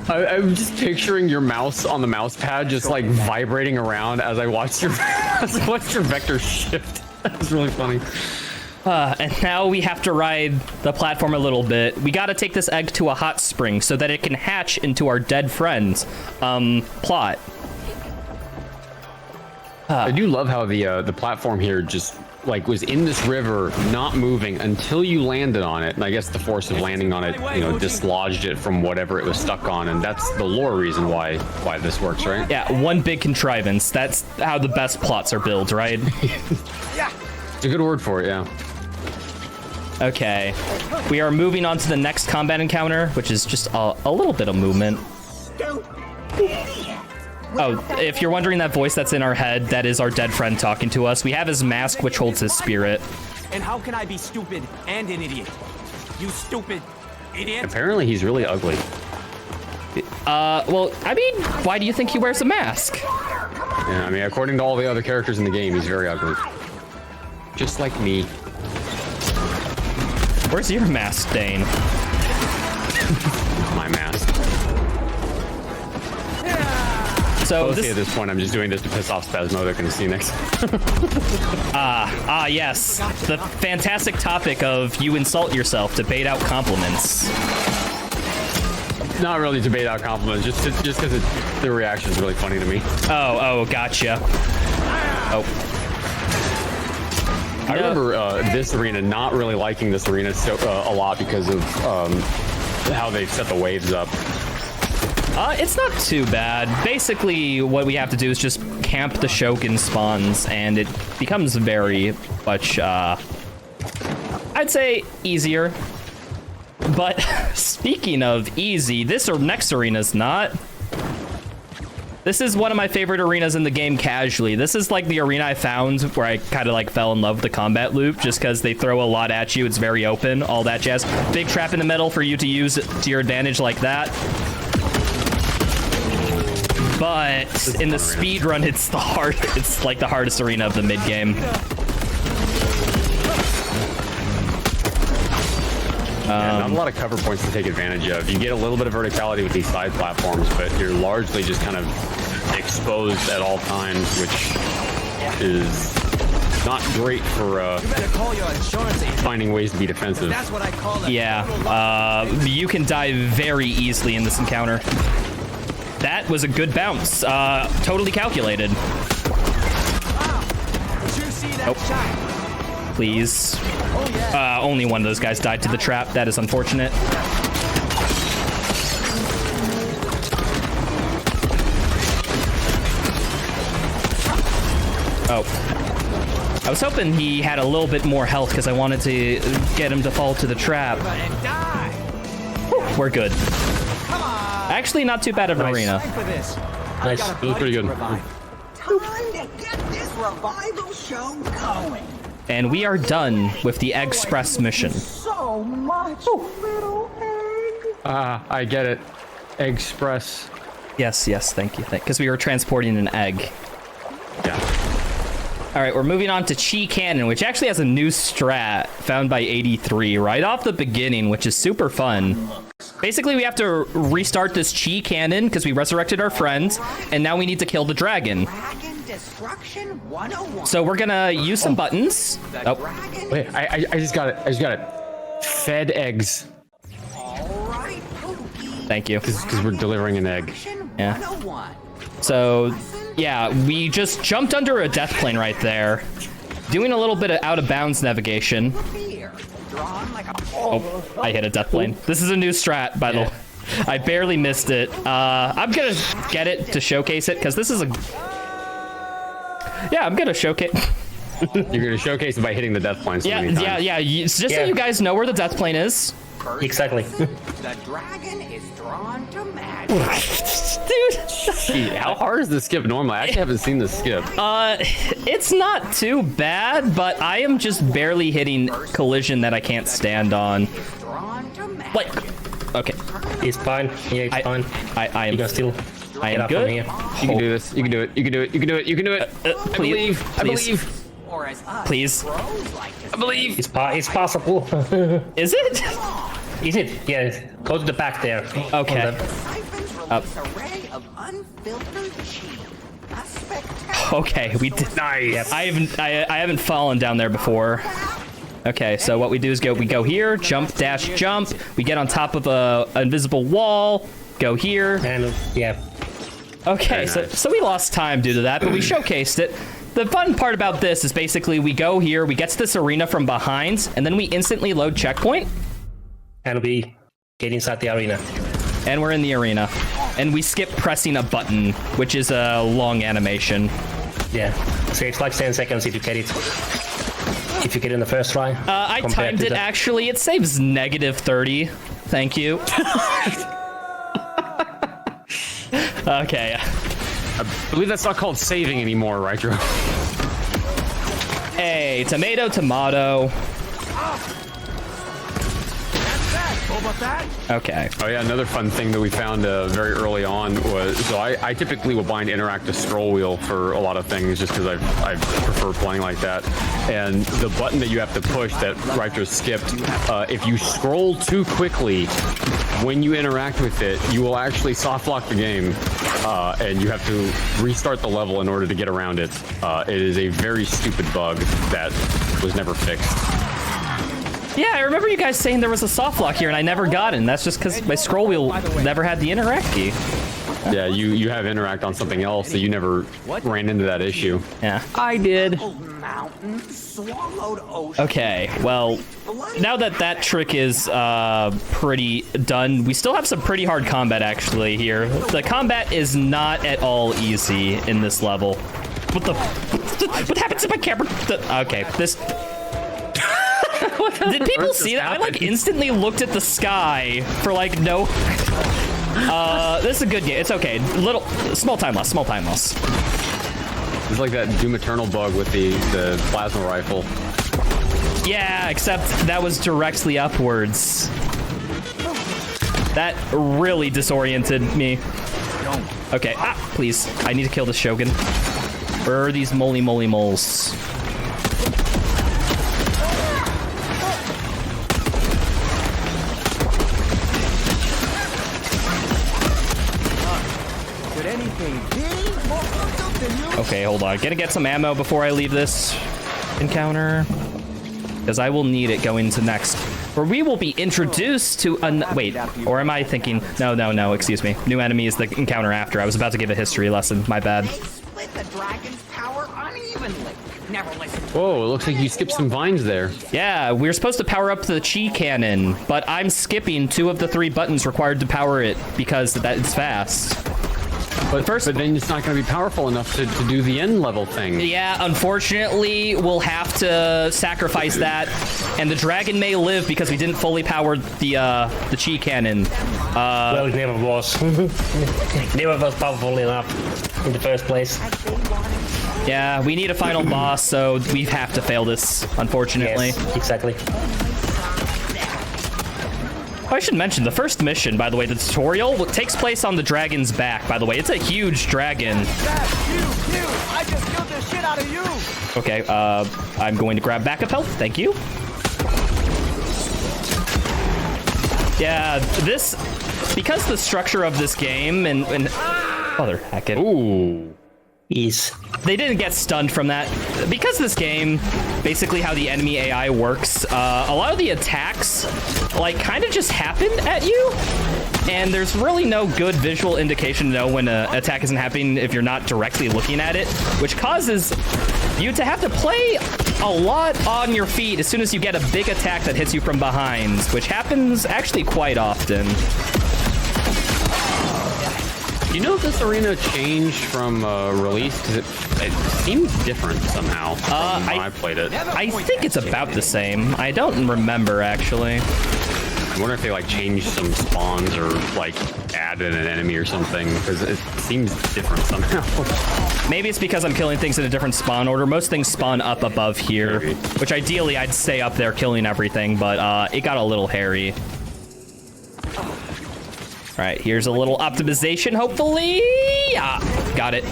C: I'm just picturing your mouse on the mouse pad just like vibrating around as I watched your vector shift. That was really funny.
B: And now we have to ride the platform a little bit. We got to take this egg to a hot spring so that it can hatch into our dead friend's plot.
C: I do love how the platform here just like was in this river, not moving until you landed on it. And I guess the force of landing on it, dislodged it from whatever it was stuck on. And that's the lore reason why this works, right?
B: Yeah, one big contrivance. That's how the best plots are built, right?
C: It's a good word for it, yeah.
B: Okay, we are moving on to the next combat encounter, which is just a little bit of movement. Oh, if you're wondering that voice that's in our head, that is our dead friend talking to us. We have his mask, which holds his spirit.
E: And how can I be stupid and an idiot? You stupid idiot.
C: Apparently he's really ugly.
B: Well, I mean, why do you think he wears a mask?
C: Yeah, I mean, according to all the other characters in the game, he's very ugly. Just like me.
B: Where's your mask, Dane?
C: My mask.
B: So
C: Mostly at this point, I'm just doing this to piss off Spasmodic and Phoenix.
B: Yes, the fantastic topic of you insult yourself to bait out compliments.
C: Not really to bait out compliments, just because the reaction is really funny to me.
B: Oh, gotcha. Oh.
C: I remember this arena not really liking this arena a lot because of how they set the waves up.
B: It's not too bad. Basically, what we have to do is just camp the Shogun spawns, and it becomes very much, I'd say easier. But speaking of easy, this next arena's not. This is one of my favorite arenas in the game casually. This is like the arena I found where I kind of like fell in love with the combat loop just because they throw a lot at you. It's very open, all that jazz. Big trap in the middle for you to use to your advantage like that. But in the speed run, it's like the hardest arena of the mid game.
C: Not a lot of cover points to take advantage of. You get a little bit of verticality with these side platforms, but you're largely just kind of exposed at all times, which is not great for
E: Better call your insurance agent.
C: finding ways to be defensive.
E: That's what I call it.
B: Yeah, you can die very easily in this encounter. That was a good bounce. Totally calculated.
E: Did you see that shot?
B: Please.
E: Oh yeah.
B: Only one of those guys died to the trap. That is unfortunate. Oh. I was hoping he had a little bit more health because I wanted to get him to fall to the trap.
E: And die.
B: Whew, we're good.
E: Come on.
B: Actually, not too bad of an arena.
E: Time for this.
D: Nice.
E: Got a
C: It was pretty good.
G: Time to get this revival show going.
B: And we are done with the Express mission.
G: So much little egg.
C: I get it. Express.
B: Yes, thank you. Because we were transporting an egg.
C: Yeah.
B: All right, we're moving on to Chi Cannon, which actually has a new strat found by 83 right off the beginning, which is super fun. Basically, we have to restart this Chi Cannon because we resurrected our friend, and now we need to kill the dragon.
G: Dragon Destruction 101.
B: So we're gonna use some buttons. Oh,
G: Dragon
C: Wait, I just got it. I just got it. Fed eggs.
G: all right, Pookie.
B: thank you.
C: Because we're delivering an egg.
B: Yeah.
G: 101.
B: So, yeah, we just jumped under a death plane right there, doing a little bit of out-of-bounds navigation.
G: Here, drawn like a
B: Oh, I hit a death plane. This is a new strat, by the way. I barely missed it. I'm gonna get it to showcase it, because this is a... Yeah, I'm gonna showcase...
C: You're gonna showcase it by hitting the death plane. So many times.
B: Just so
D: Yeah.
B: you guys know where the death plane is.
D: Exactly.
G: The dragon is drawn to magic.
B: Dude.
C: Gee, how hard is the skip normally? I actually haven't seen the skip.
B: It's not too bad, but I am just barely hitting collision that I can't stand on.
G: Drawn to magic.
B: Like, okay,
D: It's fine. Yeah, it's fine.
B: I
D: You
B: am
D: can still
B: I
D: get
B: am
D: up from
B: good.
D: here.
C: You can do this. You can do it. You can do it. You can do it. You can do it.
B: Please,
C: I believe.
G: Or as us
B: please.
G: pros like to
C: I believe.
D: It's possible.
B: Is it?
D: Is it? Yeah. Go to the back there.
B: Okay.
D: On the-
G: siphons release array of unfiltered chi. A spectacular
B: Okay, we did.
C: Nice.
B: I haven't fallen down there before. Okay, so what we do is we go here, jump, dash, jump. We get on top of a invisible wall. Go here.
D: And yeah.
B: Okay, so we lost time due to that, but we showcased it. The fun part about this is basically we go here, we get to this arena from behind, and then we instantly load checkpoint,
D: And we get inside the arena.
B: and we're in the arena. And we skip pressing a button, which is a long animation.
D: Yeah. So it's like 10 seconds if you get it. If you get it in the first try.
B: I
D: compared
B: timed
D: to
B: it
D: the-
B: actually. It saves -30. Thank you. Okay.
C: I believe that's not called saving anymore, right, Drew?
B: Hey, tomato.
E: How about that?
B: Okay.
C: Oh yeah, another fun thing that we found very early on was, so I typically will bind interactive scroll wheel for a lot of things just because I prefer playing like that. And the button that you have to push that Rytro skipped, if you scroll too quickly when you interact with it, you will actually soft lock the game and you have to restart the level in order to get around it. It is a very stupid bug that was never fixed.
B: Yeah, I remember you guys saying there was a soft lock here, and I never got it. And that's just because my scroll wheel never had the interact key.
C: Yeah, you have interact on something else, so you never ran into that issue.
B: Yeah. I did.
G: mountain, swallowed ocean.
B: Okay, well, now that trick is pretty done, we still have some pretty hard combat actually here. The combat is not at all easy in this level. What happens if my camera? Okay, this. Did people see that? I like instantly looked at the sky for like no. This is a good game. It's okay. Small time loss.
C: It's like that Doom Eternal bug with the plasma rifle.
B: Yeah, except that was directly upwards. That really disoriented me. Okay, please. I need to kill the Shogun. Where are these moly moles?
E: Could anything be more fucked up than you?
B: Okay, hold on. Gonna get some ammo before I leave this. encounter, because I will need it going to next, where we will be introduced to wait, or am I thinking? No, excuse me. New enemy is the encounter after. I was about to give a history lesson. My bad.
G: They split the dragon's power unevenly. Never listen to
C: Whoa, it looks like you skipped some vines there.
B: Yeah, we're supposed to power up the chi cannon, but I'm skipping 2 of the 3 buttons required to power it because it's fast.
C: But then it's not going to be powerful enough to do the end level thing.
B: Yeah, unfortunately, we'll have to sacrifice that, and the dragon may live because we didn't fully power the chi cannon.
D: Well, it never was. Never was powerful enough in the first place.
B: Yeah, we need a final boss, so we have to fail this, unfortunately.
D: Yes, exactly.
B: Oh, I should mention, the first mission, by the way, the tutorial, takes place on the dragon's back, by the way. It's a huge dragon.
E: I just killed the shit out of you!
B: Okay, I'm going to grab backup health. Thank you. Yeah, because the structure of this game and mother heck it.
C: Ooh.
B: They didn't get stunned from that. Because this game, basically how the enemy AI works, a lot of the attacks, like, kind of just happen at you. And there's really no good visual indication to know when an attack isn't happening if you're not directly looking at it, which causes you to have to play a lot on your feet as soon as you get a big attack that hits you from behind, which happens actually quite often.
C: Do you know if this arena changed from release? Because it seemed different somehow from when I played it.
B: I think it's about the same. I don't remember, actually.
C: I wonder if they like changed some spawns or like added an enemy or something, because it seems different somehow.
B: Maybe it's because I'm killing things in a different spawn order. Most things spawn up above here,
C: Maybe.
B: which ideally I'd stay up there killing everything, but it got a little hairy. All right, here's a little optimization, hopefully. Ah, got it.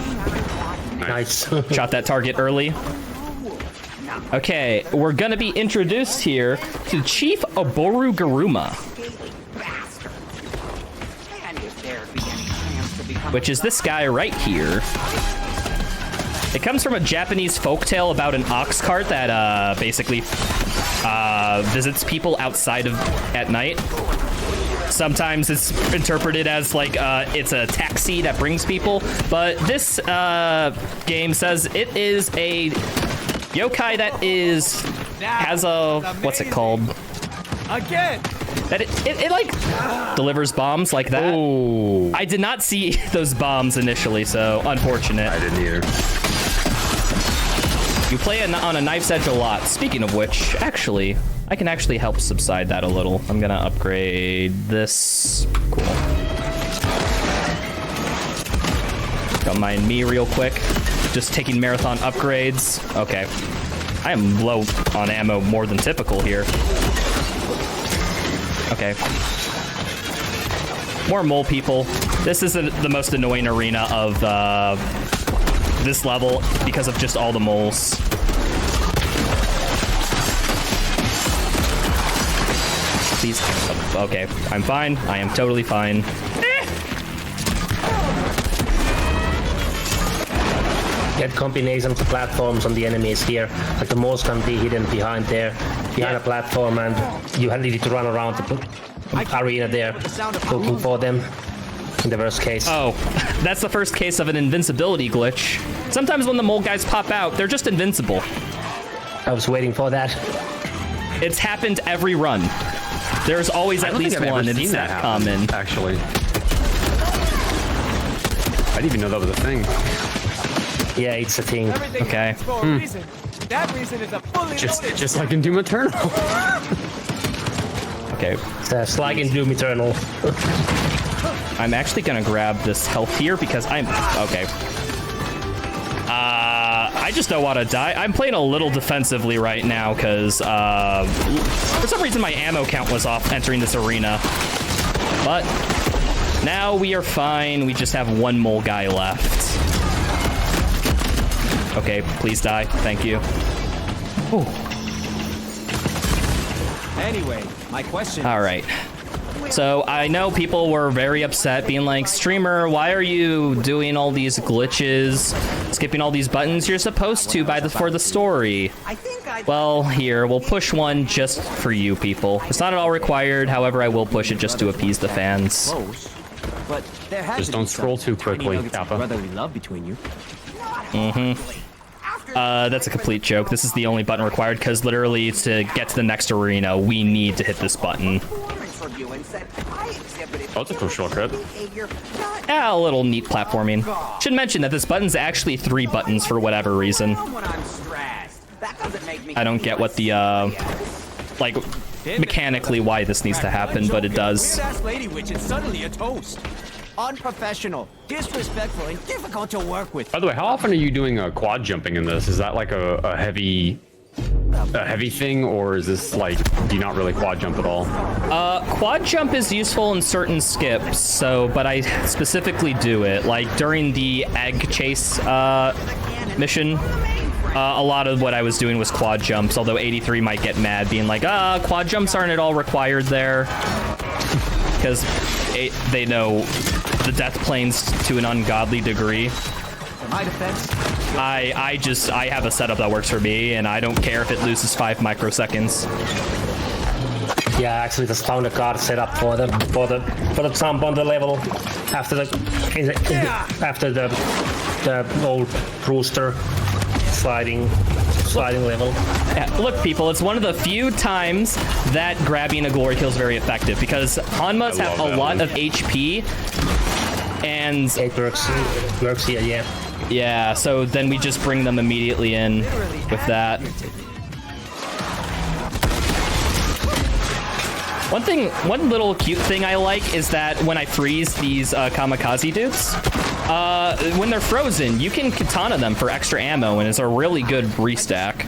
D: Nice.
B: Shot that target early. Okay, we're gonna be introduced here to Chief Oboru Garuma, which is this guy right here. It comes from a Japanese folktale about an ox cart that basically visits people outside of at night. Sometimes it's interpreted as like it's a taxi that brings people, but this game says it is a yokai that has a what's it called?
E: Again!
B: That it like delivers bombs like that.
C: Oh,
B: I did not see those bombs initially, so unfortunate.
C: I didn't either.
B: You play on a knife's edge a lot. Speaking of which, actually, I can actually help subside that a little. I'm gonna upgrade this. Cool. Don't mind me real quick. Just taking marathon upgrades. Okay. I am low on ammo more than typical here. Okay. More mole people. This is the most annoying arena of this level because of just all the moles. Please. Okay, I'm fine. I am totally fine.
D: Get combinations of platforms on the enemies here. Like the moles can be hidden behind there, behind a platform, and you need to run around the arena there looking for them. In the worst case.
B: Oh, that's the first case of an invincibility glitch. Sometimes when the mole guys pop out, they're just invincible.
D: I was waiting for that.
B: It's happened every run. There's always at least one, and it's that common.
C: Actually, I didn't even know that was a thing.
D: Yeah, it's a thing.
B: Okay.
E: For a reason. That reason is a fully loaded.
C: Just like in Doom Eternal.
B: Okay.
D: It's like in Doom Eternal.
B: I'm actually gonna grab this health here because I'm okay. I just don't want to die. I'm playing a little defensively right now because for some reason my ammo count was off entering this arena. But now we are fine. We just have one mole guy left. Okay, please die. Thank you. Ooh.
E: Anyway, my question.
B: All right. So I know people were very upset, being like, streamer, why are you doing all these glitches, skipping all these buttons? You're supposed to for the story. Well, here, we'll push one just for you people. It's not at all required, however, I will push it just to appease the fans.
E: But there has
C: Just
E: to
C: don't
E: be
C: scroll
E: some
C: too quickly,
E: tiny nuggets of
C: Kappa.
E: brotherly love between you.
B: That's a complete joke. This is the only button required, because literally to get to the next arena, we need to hit this button.
C: Oh, it's a cool shortcut.
B: Yeah, a little neat platforming. Should mention that this button's actually 3 buttons for whatever reason. I don't get what the, like, mechanically why this needs to happen, but it does.
E: Lady witch is suddenly a toast. Unprofessional, disrespectful, and difficult to work with.
C: By the way, how often are you doing quad jumping in this? Is that like a heavy thing, or is this like, do you not really quad jump at all?
B: Quad jump is useful in certain skips, but I specifically do it. Like during the egg chase mission, a lot of what I was doing was quad jumps, although 83 might get mad being like, quad jumps aren't at all required there. Because they know the death planes to an ungodly degree.
E: My defense.
B: I have a setup that works for me, and I don't care if it loses 5 microseconds.
D: Yeah, actually just found a card set up for the jump on the level after the old rooster sliding level.
B: Yeah, look, people, it's one of the few times that grabbing a glory kill is very effective, because Hanmas have a lot of HP, and
D: it works here, yeah.
B: Yeah, so then we just bring them immediately in with that. One little cute thing I like is that when I freeze these kamikaze dudes, when they're frozen, you can katana them for extra ammo, and it's a really good restack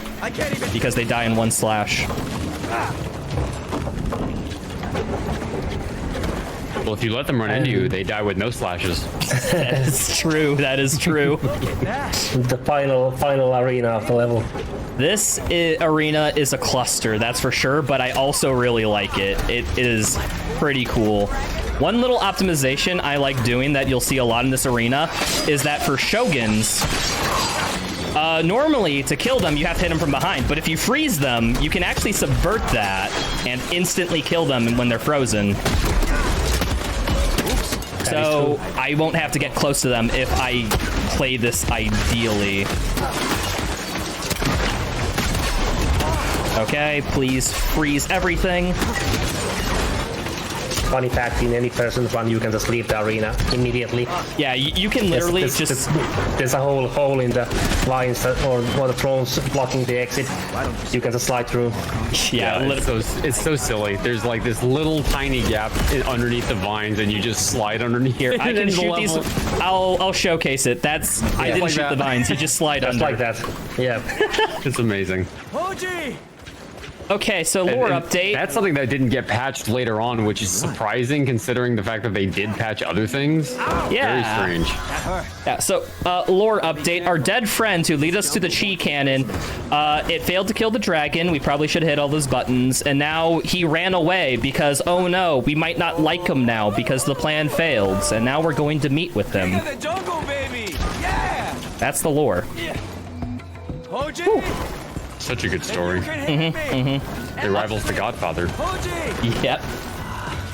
B: because they die in 1 slash.
C: Well, if you let them run into you, they die with no slashes.
B: That is true. That is true.
D: The final arena of the level.
B: This arena is a cluster, that's for sure, but I also really like it. It is pretty cool. One little optimization I like doing that you'll see a lot in this arena is that for Shoguns, normally to kill them, you have to hit them from behind, but if you freeze them, you can actually subvert that and instantly kill them when they're frozen. So I won't have to get close to them if I play this ideally. Okay, please freeze everything.
D: Funny fact, in any person's run, you can just leave the arena immediately.
B: Yeah, you can literally
D: there's a whole hole in the lines or the thrones blocking the exit. You can just slide through.
B: Yeah,
C: it's so silly. There's like this little tiny gap underneath the vines, and you just slide underneath.
B: Here, I can shoot these. I'll showcase it. I didn't shoot the vines. You just slide under.
D: Just like that. Yeah.
C: It's amazing.
B: Okay, so lore update.
C: That's something that didn't get patched later on, which is surprising considering the fact that they did patch other things.
B: Yeah.
C: Very strange.
B: Yeah, so lore update. Our dead friend who lead us to the chi cannon, it failed to kill the dragon. We probably should hit all those buttons. And now he ran away because, oh no, we might not like him now because the plan failed. And now we're going to meet with him.
E: The jungle, baby. Yeah.
B: That's the lore.
E: Hoji.
C: Such a good story. It rivals The Godfather.
B: Yep.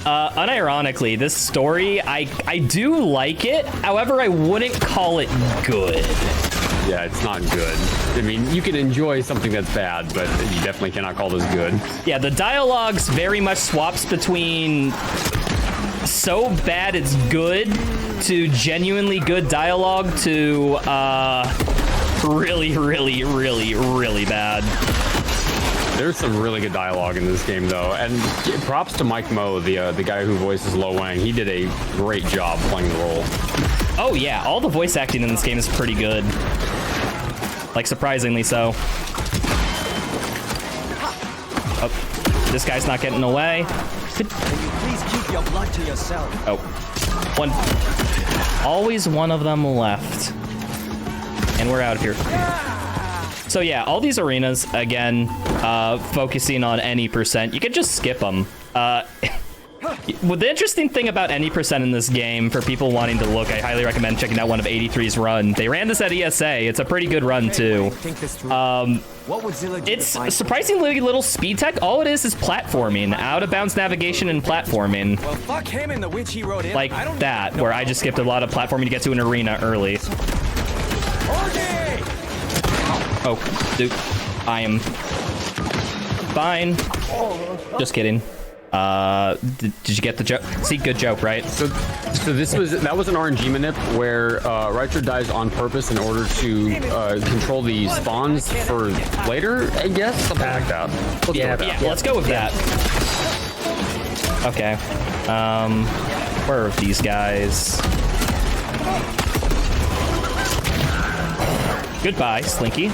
B: Unironically, this story, I do like it. However, I wouldn't call it good.
C: Yeah, it's not good. I mean, you can enjoy something that's bad, but you definitely cannot call this good.
B: Yeah, the dialogue's very much swaps between so bad it's good to genuinely good dialogue to really, really, really, really bad.
C: There's some really good dialogue in this game, though, and props to Mike Moe, the guy who voices Lo Wang. He did a great job playing the role.
B: Oh yeah, all the voice acting in this game is pretty good. Like, surprisingly so. Oh, this guy's not getting away.
E: Please keep your blood to yourself.
B: Oh, always one of them left. And we're out of here. So yeah, all these arenas, again, focusing on any percent. You could just skip them. Well, the interesting thing about any percent in this game, for people wanting to look, I highly recommend checking out one of 83's run. They ran this at ESA. It's a pretty good run, too. It's surprisingly little speed tech. All it is platforming, out-of-bounds navigation and platforming.
E: Well, fuck him and the witch he wrote in.
B: Like that, where I just skipped a lot of platforming to get to an arena early. Oh, dude. I am fine. Just kidding. Did you get the joke? See, good joke, right?
C: So that was an RNG manip where Rycher dies on purpose in order to control the spawns for later, I guess, something like that.
B: Let's go with that. Okay. Where are these guys? Goodbye, Slinky.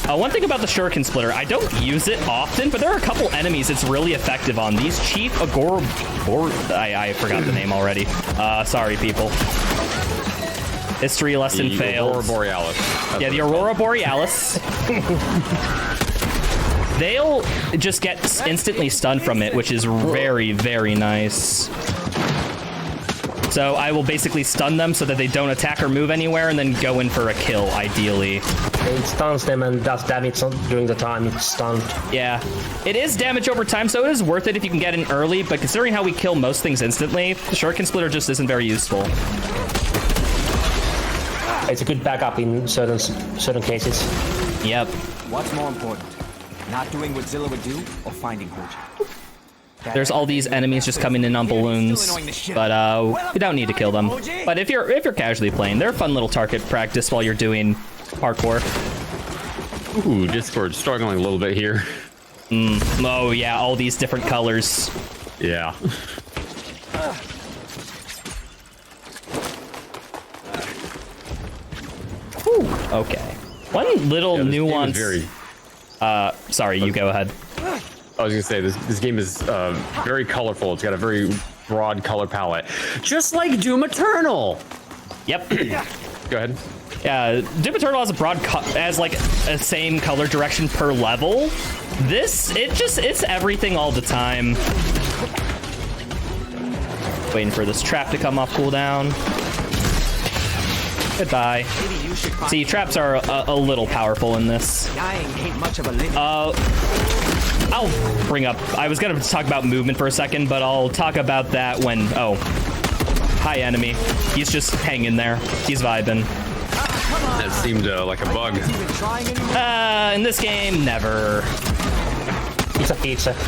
B: One thing about the Shuriken Splitter, I don't use it often, but there are a couple enemies it's really effective on. These Chief I forgot the name already. Sorry, people. History lesson failed.
C: Aurora Borealis.
B: Yeah, the Aurora Borealis. They'll just get instantly stunned from it, which is very, very nice. So I will basically stun them so that they don't attack or move anywhere, and then go in for a kill, ideally.
D: It stuns them and does damage during the time it's stunned.
B: Yeah, it is damage over time, so it is worth it if you can get in early, but considering how we kill most things instantly, the Shuriken Splitter just isn't very useful.
D: It's a good backup in certain cases.
B: Yep.
E: What's more important? Not doing what Zilla would do or finding Hoji?
B: There's all these enemies just coming in on balloons, but we don't need to kill them. But if you're casually playing, they're a fun little target practice while you're doing parkour.
C: Ooh, Discord struggling a little bit here.
B: Oh yeah, all these different colors.
C: Yeah.
B: Whew, okay. One little nuance. Sorry, you go ahead.
C: I was gonna say this game is very colorful. It's got a very broad color palette, just like Doom Eternal.
B: Yep.
C: Go ahead.
B: Yeah, Doom Eternal has a has like a same color direction per level. It's everything all the time. Waiting for this trap to come off cooldown. Goodbye. See, traps are a little powerful in this. I'll bring up, I was gonna talk about movement for a second, but I'll talk about that when, hi enemy. He's just hanging there. He's vibing.
C: That seemed like a bug.
B: In this game, never.
D: It's a pizza.
C: I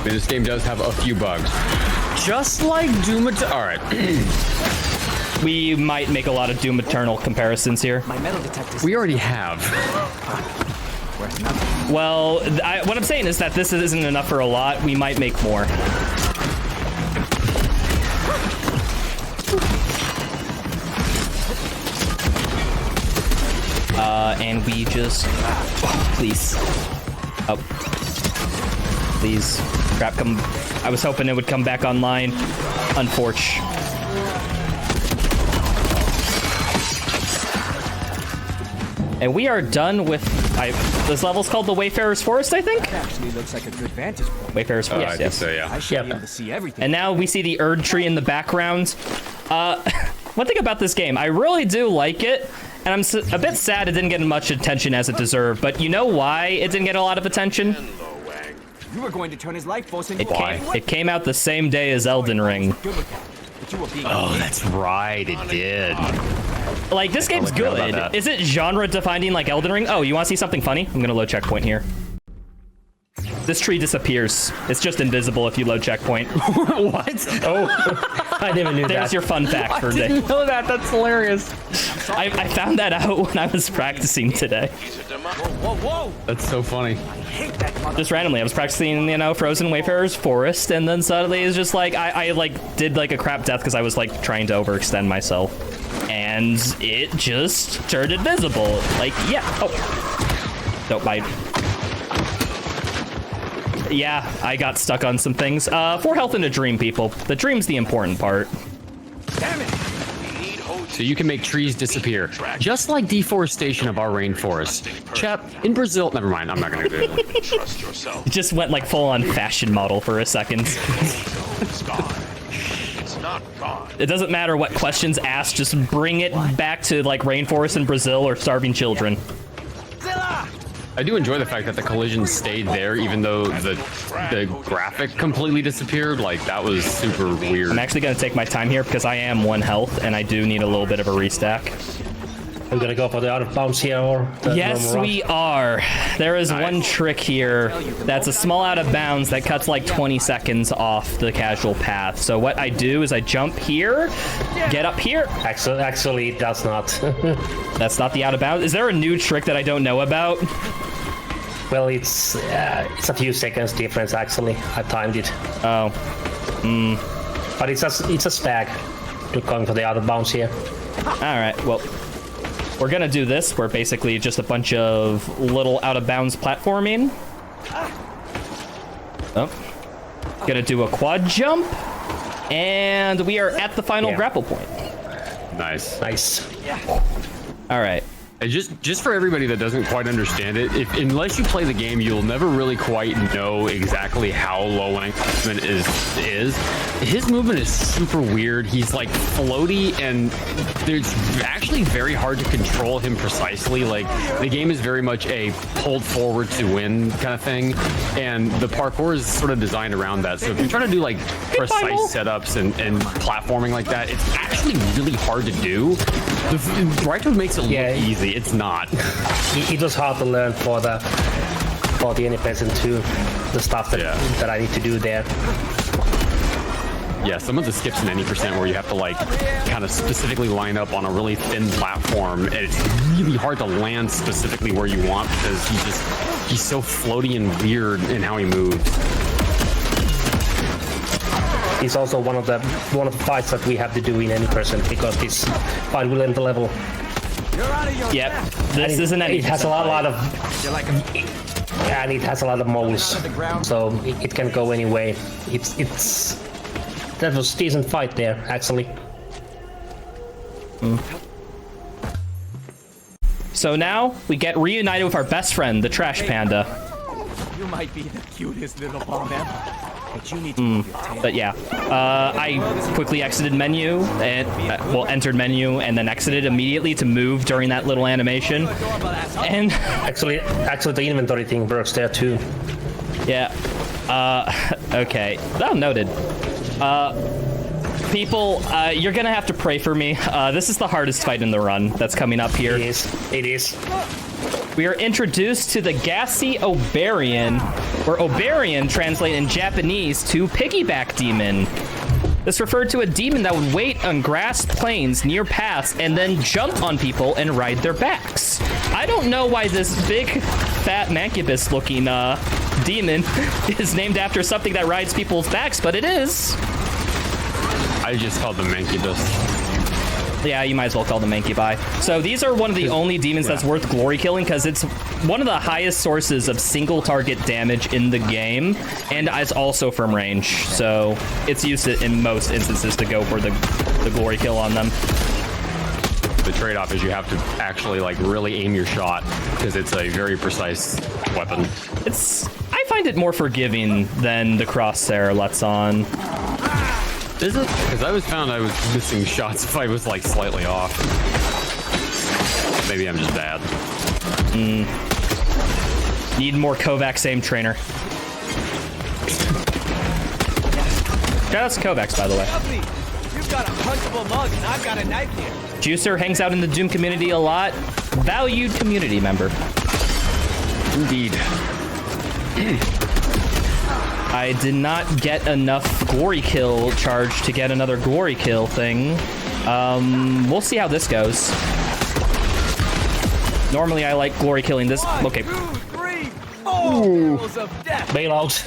C: mean, this game does have a few bugs. Just like Doom Eternal. All right.
B: We might make a lot of Doom Eternal comparisons here.
C: We already have.
B: Well, what I'm saying is that this isn't enough for a lot. We might make more. And we just... please. Oh. Please. Crap, come... I was hoping it would come back online. Unfortunate. And we are done with... this level's called the Wayfarer's Forest, I think?
E: That actually looks like a good vantage point.
B: Wayfarer's Forest,
C: I think so, yeah.
E: I should be able to see everything.
B: And now we see the Erd tree in the background. One thing about this game, I really do like it, and I'm a bit sad it didn't get much attention as it deserved, but you know why it didn't get a lot of attention?
E: You were going to turn his life force into
B: It came out the same day as Elden Ring.
C: Oh, that's right, it did.
B: Like, this game's good. Is it genre defining like Elden Ring? Oh, you want to see something funny? I'm gonna load checkpoint here. This tree disappears. It's just invisible if you load checkpoint.
C: What?
D: Oh, I never knew that.
B: There's your fun fact for today.
C: I didn't know that. That's hilarious.
B: I found that out when I was practicing today.
E: Whoa!
C: That's so funny.
B: Just randomly, I was practicing, Frozen Wayfarer's Forest, and then suddenly it's just like, I like did like a crap death because I was like trying to overextend myself. And it just turned invisible. Like, yeah. Oh. Don't bite. Yeah, I got stuck on some things. 4 health in a dream, people. The dream's the important part.
E: Damn it!
C: So you can make trees disappear, just like deforestation of our rainforest. Chap, in Brazil, never mind, I'm not gonna do it.
H: Trust yourself.
B: It just went like full on fashion model for a second.
H: It's gone. It's not gone.
B: It doesn't matter what questions asked, just bring it back to like rainforest in Brazil or starving children.
C: I do enjoy the fact that the collision stayed there, even though the graphic completely disappeared. Like, that was super weird.
B: I'm actually gonna take my time here because I am 1 health and I do need a little bit of a restack.
D: We're gonna go for the out of bounds here, or the
B: Yes,
D: normal
B: we are. There is one trick here that's a small out of bounds that cuts like 20 seconds off the casual path. So what I do is I jump here, get up here.
D: Actually, it does not.
B: That's not the out of bounds. Is there a new trick that I don't know about?
D: Well, it's a few seconds difference actually. I timed it.
B: Oh.
D: But it's a stag to going for the out of bounds here.
B: All right, well, we're gonna do this. We're basically just a bunch of little out of bounds platforming. Oh. Gonna do a quad jump. And we are at the final grapple point.
C: Nice.
D: Nice.
B: All right.
C: And just for everybody that doesn't quite understand it, unless you play the game, you'll never really quite know exactly how low movement is. His movement is super weird. He's like floaty, and it's actually very hard to control him precisely. Like, the game is very much a pulled forward to win kind of thing, and the parkour is sort of designed around that. So if you're trying to do like precise setups and platforming like that, it's actually really hard to do. Right makes it look easy. It's not.
D: It was hard to learn for the NPS too. The stuff that I need to do there.
C: Yeah, some of the skips in any percent where you have to like kind of specifically line up on a really thin platform, and it's really hard to land specifically where you want because he's so floaty and weird in how he moves.
D: It's also one of the fights that we have to do in any person because this fight will end the level.
B: Yep. This isn't any.
D: It has a lot of. And it has a lot of moles, so it can go any way. It's that was a decent fight there, actually.
B: So now we get reunited with our best friend, the Trash Panda.
E: You might be the cutest little bomb ever, but you need to move your tail.
B: But yeah, I quickly exited menu and entered menu and then exited immediately to move during that little animation. And
D: actually, the inventory thing works there too.
B: Yeah. Okay. Oh, noted. People, you're gonna have to pray for me. This is the hardest fight in the run that's coming up here.
D: It is.
B: We are introduced to the gassy Obarian, where Obarian translates in Japanese to Piggyback Demon. This referred to a demon that would wait on grass plains near paths and then jump on people and ride their backs. I don't know why this big, fat, mancubus-looking demon is named after something that rides people's backs, but it is.
C: I just called them mancubus.
B: Yeah, you might as well call them Mancubi. So these are one of the only demons that's worth glory killing because it's one of the highest sources of single target damage in the game, and it's also from range. So it's used in most instances to go for the glory kill on them.
C: The trade-off is you have to actually like really aim your shot because it's a very precise weapon.
B: I find it more forgiving than the crosshair lets on.
C: Is it? Because I found I was missing shots if I was like slightly off. Maybe I'm just bad.
B: Need more Kovacs aim trainer. Shoutouts to Kovacs, by the way.
E: You've got a punchable mug and I've got a knife here.
B: Juicer hangs out in the Doom community a lot. Valued community member.
C: Indeed.
B: I did not get enough glory kill charge to get another glory kill thing. We'll see how this goes. Normally I like glory killing this. Okay.
E: 1, 2, 3, 4 rules of death.
D: Bailout.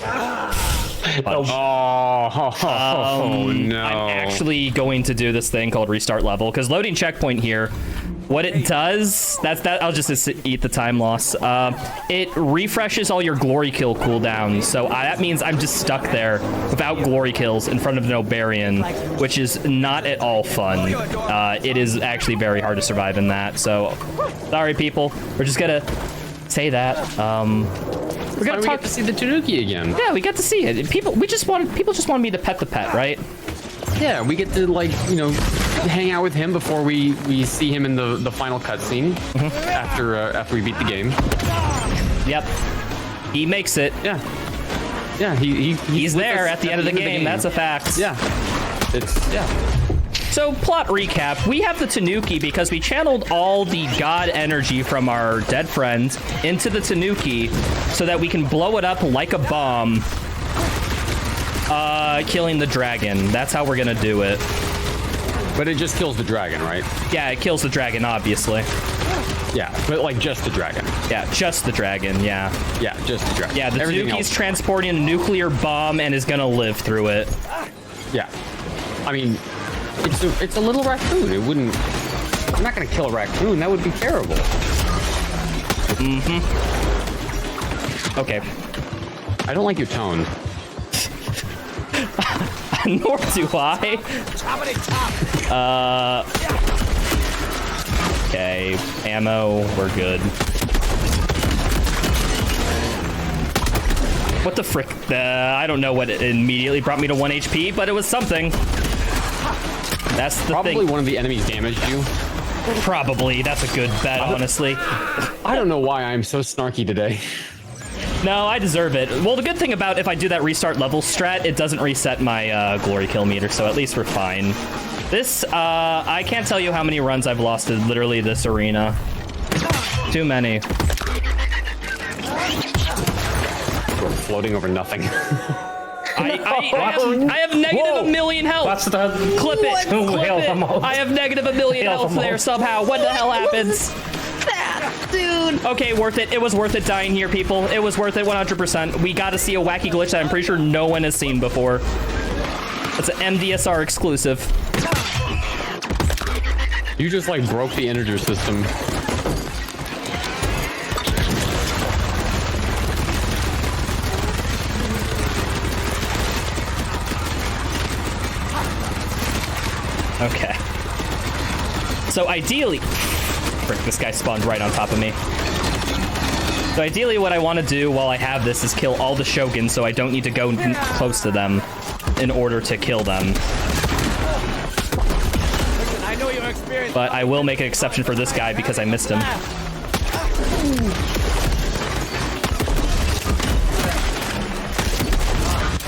C: Oh no.
B: I'm actually going to do this thing called restart level because loading checkpoint here What it does, I'll just eat the time loss. It refreshes all your glory kill cooldowns, so that means I'm just stuck there without glory kills in front of an Obarian, which is not at all fun. It is actually very hard to survive in that, so sorry people, we're just gonna say that. We're gonna
C: get to see the Tanooki again.
B: Yeah, we get to see it. People just want me to pet the pet, right?
C: Yeah, we get to, like, you know, hang out with him before we see him in the final cutscene after we beat the game.
B: Yep, he makes it.
C: Yeah, yeah, he's
B: there at the end of the game. That's a fact.
C: Yeah,
B: So, plot recap. We have the Tanooki because we channeled all the god energy from our dead friends into the Tanooki so that we can blow it up like a bomb, killing the dragon. That's how we're gonna do it.
C: But it just kills the dragon, right?
B: Yeah, it kills the dragon, obviously.
C: Yeah, but like just the dragon.
B: Yeah, just the dragon, yeah.
C: Yeah, just the dragon.
B: Yeah, the Tanooki's transporting a nuclear bomb and is gonna live through it.
C: Yeah. I mean, it's a little raccoon. It wouldn't... I'm not gonna kill a raccoon. That would be terrible.
B: Okay.
C: I don't like your tone.
B: Nor do I. Okay, ammo, we're good. What the frick? I don't know what it immediately brought me to 1 HP, but it was something. That's the thing.
C: Probably one of the enemies damaged you.
B: Probably. That's a good bet, honestly.
C: I don't know why I'm so snarky today.
B: No, I deserve it. Well, the good thing about if I do that restart level strat, it doesn't reset my glory kill meter, so at least we're fine. This, I can't tell you how many runs I've lost to literally this arena. Too many.
C: We're floating over nothing.
B: I have negative 1 million health.
D: What's the...
B: Clip it. Clip it. I have negative 1 million health there somehow. What the hell happens?
F: Dude.
B: Okay, worth it. It was worth it dying here, people. It was worth it 100%. We got to see a wacky glitch that I'm pretty sure no one has seen before. It's an MDSR exclusive.
C: You just like broke the integer system.
B: Okay. So ideally... Frick, this guy spawned right on top of me. So ideally what I want to do while I have this is kill all the Shoguns so I don't need to go close to them in order to kill them.
E: I know your experience.
B: But I will make an exception for this guy because I missed him.
C: At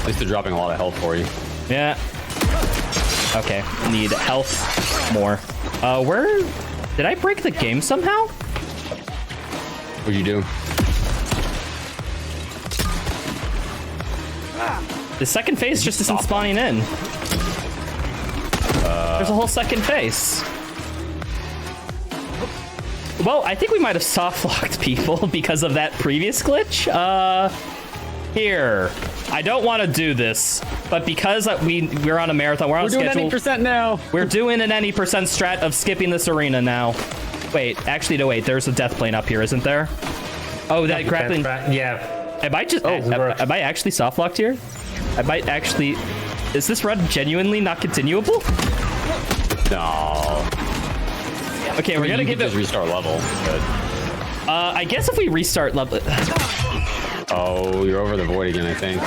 C: least they're dropping a lot of health for you.
B: Yeah. Okay, need health more. Where... Did I break the game somehow?
C: What'd you do?
B: The second phase just isn't spawning in. There's a whole second phase. Well, I think we might have soft-locked people because of that previous glitch. Here. I don't want to do this, but because we're on a marathon, we're on schedule.
C: We're doing 80% now.
B: We're doing an any % strat of skipping this arena now. Wait, actually, no, wait. There's a death plane up here, isn't there? Oh, that grappling.
D: Yeah.
B: Am I just? Am I actually soft locked here? I might actually. Is this run genuinely not continuable?
C: No.
B: Okay, we're gonna give it.
C: Just restart level. But...
B: I guess if we restart level.
C: Oh, you're over the void again, I think.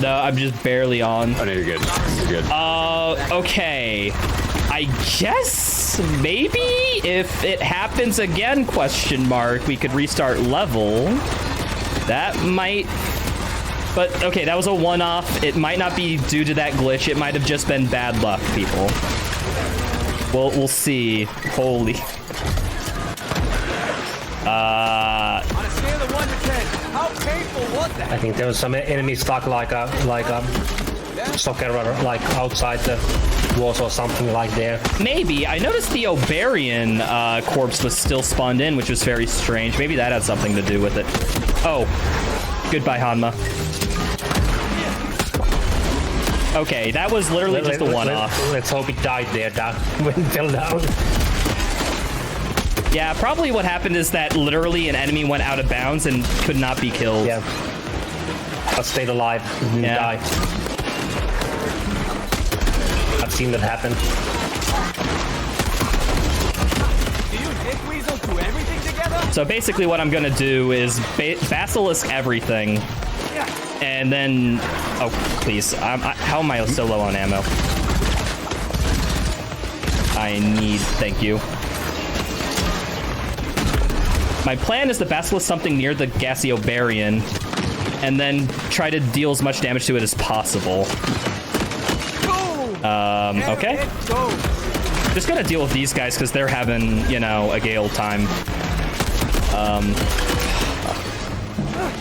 B: No, I'm just barely on.
C: Oh, no, you're good. You're good.
B: Okay. I guess maybe if it happens again, question mark, we could restart level. That might... But, okay, that was a one-off. It might not be due to that glitch. It might have just been bad luck, people. We'll see. Holy...
E: On a scale of 1 to 10, how painful was that?
D: I think there was some enemy stuck like a soccer like outside the walls or something like there.
B: Maybe. I noticed the Obarian corpse was still spawned in, which was very strange. Maybe that had something to do with it. Oh. Goodbye, Hanma. Okay, that was literally just a one-off.
D: Let's hope it died there, when it fell down.
B: Yeah, probably what happened is that literally an enemy went out of bounds and could not be killed.
D: Yeah. But stayed alive, didn't die. I've seen that happen.
B: So basically what I'm gonna do is basilisk everything. And then, oh please, how am I so low on ammo? I need, thank you. My plan is to basilisk something near the Gassiobarian, and then try to deal as much damage to it as possible. Okay. Just gonna deal with these guys because they're having, you know, a gale time.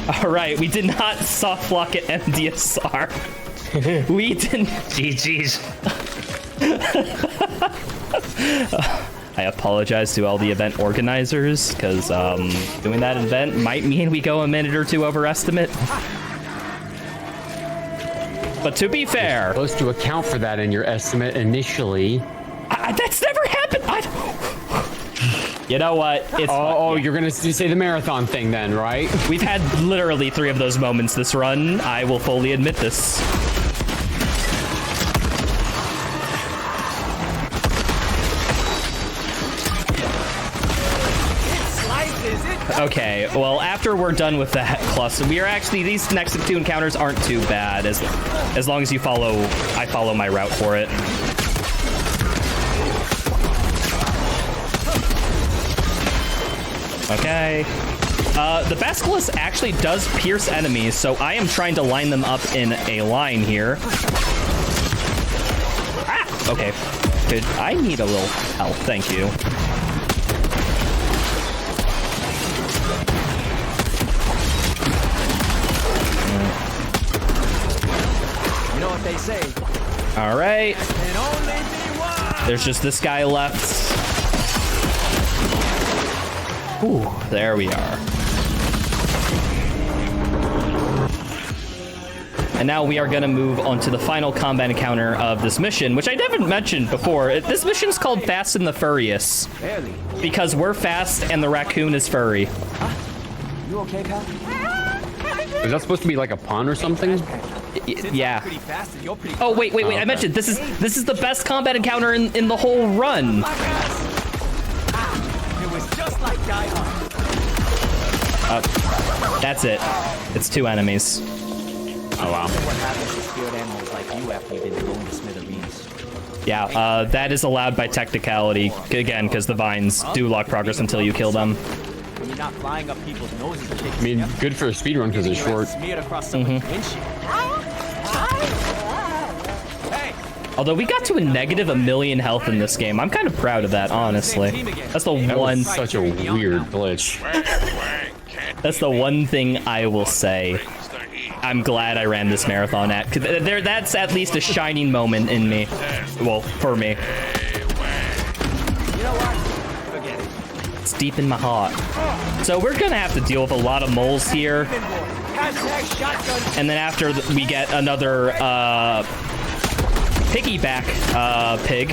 B: All right, we did not soft lock at MDSR. We didn't.
D: GG's.
B: I apologize to all the event organizers because doing that event might mean we go a minute or two over estimate. But to be fair,
C: you're supposed to account for that in your estimate initially.
B: That's never happened. You know what? It's
C: you're gonna say the marathon thing then, right?
B: We've had literally 3 of those moments this run. I will fully admit this. Okay, well, after we're done with that cluster, we are actually, these next 2 encounters aren't too bad as long as I follow my route for it. Okay. The Basilisk actually does pierce enemies, so I am trying to line them up in a line here. Ah! Okay. Good. I need a little help. Thank you.
E: You know what they say.
B: All right.
E: Can only be one.
B: There's just this guy left. Ooh, there we are. And now we are going to move on to the final combat encounter of this mission, which I never mentioned before. This mission is called Fast and the Furious.
E: Barely.
B: Because we're fast and the raccoon is furry.
E: You okay, pal?
C: Is that supposed to be like a pun or something?
B: Yeah. Oh, wait.
C: Okay.
B: I mentioned this is the best combat encounter in the whole run.
E: Like Die Hard.
B: That's it. It's 2 enemies.
C: Oh wow.
E: What happens to spirit animals like you after you've been blown to smithereens?
B: Yeah, that is allowed by technicality, again, because the vines do lock progress until you kill them.
E: When you're not flying up people's noses and
C: I mean, good for a speedrun because it's short.
E: Smeared across someone's windshield. Hey.
B: Although we got to a negative 1,000,000 health in this game. I'm kind of proud of that, honestly. That's the one.
C: Such a weird glitch.
B: That's the one thing I will say. I'm glad I ran this marathon at. That's at least a shining moment in me. Well, for me.
E: You know what? Forget it.
B: It's deep in my heart. So we're gonna have to deal with a lot of moles here. And then after we get another Piggyback pig.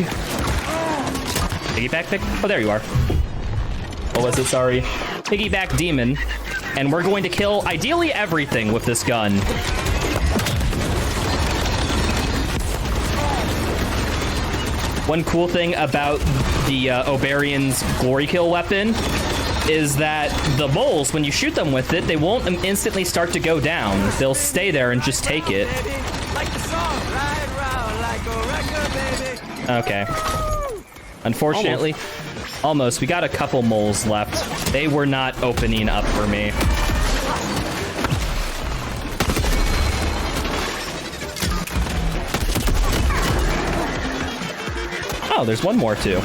B: Piggyback pig? Oh, there you are. What was it? Sorry. Piggyback demon. And we're going to kill ideally everything with this gun. One cool thing about the Obarian's glory kill weapon is that the moles, when you shoot them with it, they won't instantly start to go down. They'll stay there and just take it. Okay. Unfortunately, almost. We got a couple moles left. They were not opening up for me. Oh, there's one more too.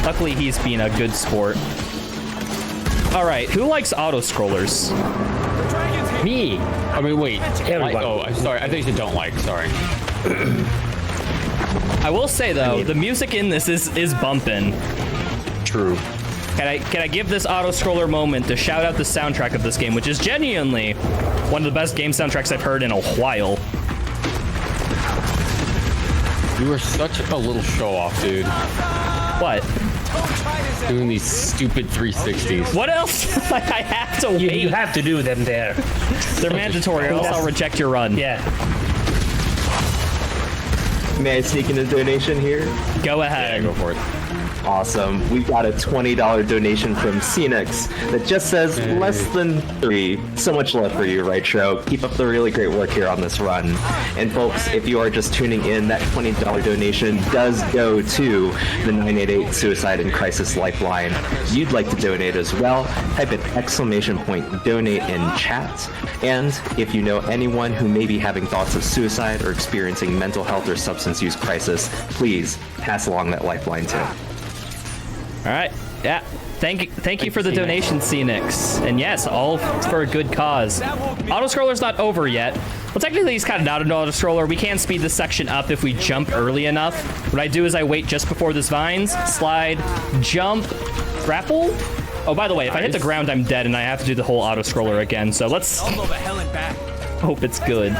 B: Luckily, he's being a good sport. All right, who likes auto-scrollers?
C: Me. I mean, wait. Oh, I'm sorry. I think you don't like. Sorry.
B: I will say though, the music in this is bumping.
C: True.
B: Can I give this auto-scroller moment to shout out the soundtrack of this game, which is genuinely one of the best game soundtracks I've heard in a while.
C: You are such a little show-off, dude.
B: What?
C: Doing these stupid 360s.
B: What else? I have to wait.
D: You have to do them there.
B: They're mandatory, or else I'll reject your run.
D: Yeah.
A: May I sneak in a donation here?
B: Go ahead.
C: Yeah, go for it.
A: Awesome. We've got a $20 donation from Phoenix that just says less than 3. So much love for you, Rightro. Keep up the really great work here on this run. And folks, if you are just tuning in, that $20 donation does go to the 988 Suicide and Crisis Lifeline. You'd like to donate as well, type an !donate in chat. And if you know anyone who may be having thoughts of suicide or experiencing mental health or substance use crisis, please pass along that lifeline too.
B: All right. Yeah. Thank you for the donation, Phoenix. And yes, all for a good cause. Autoscroller's not over yet. Well, technically, he's kind of not an autoscroller. We can speed this section up if we jump early enough. What I do is I wait just before this vines, slide, jump, grapple. Oh, by the way, if I hit the ground, I'm dead, and I have to do the whole autoscroller again. So let's hope it's good.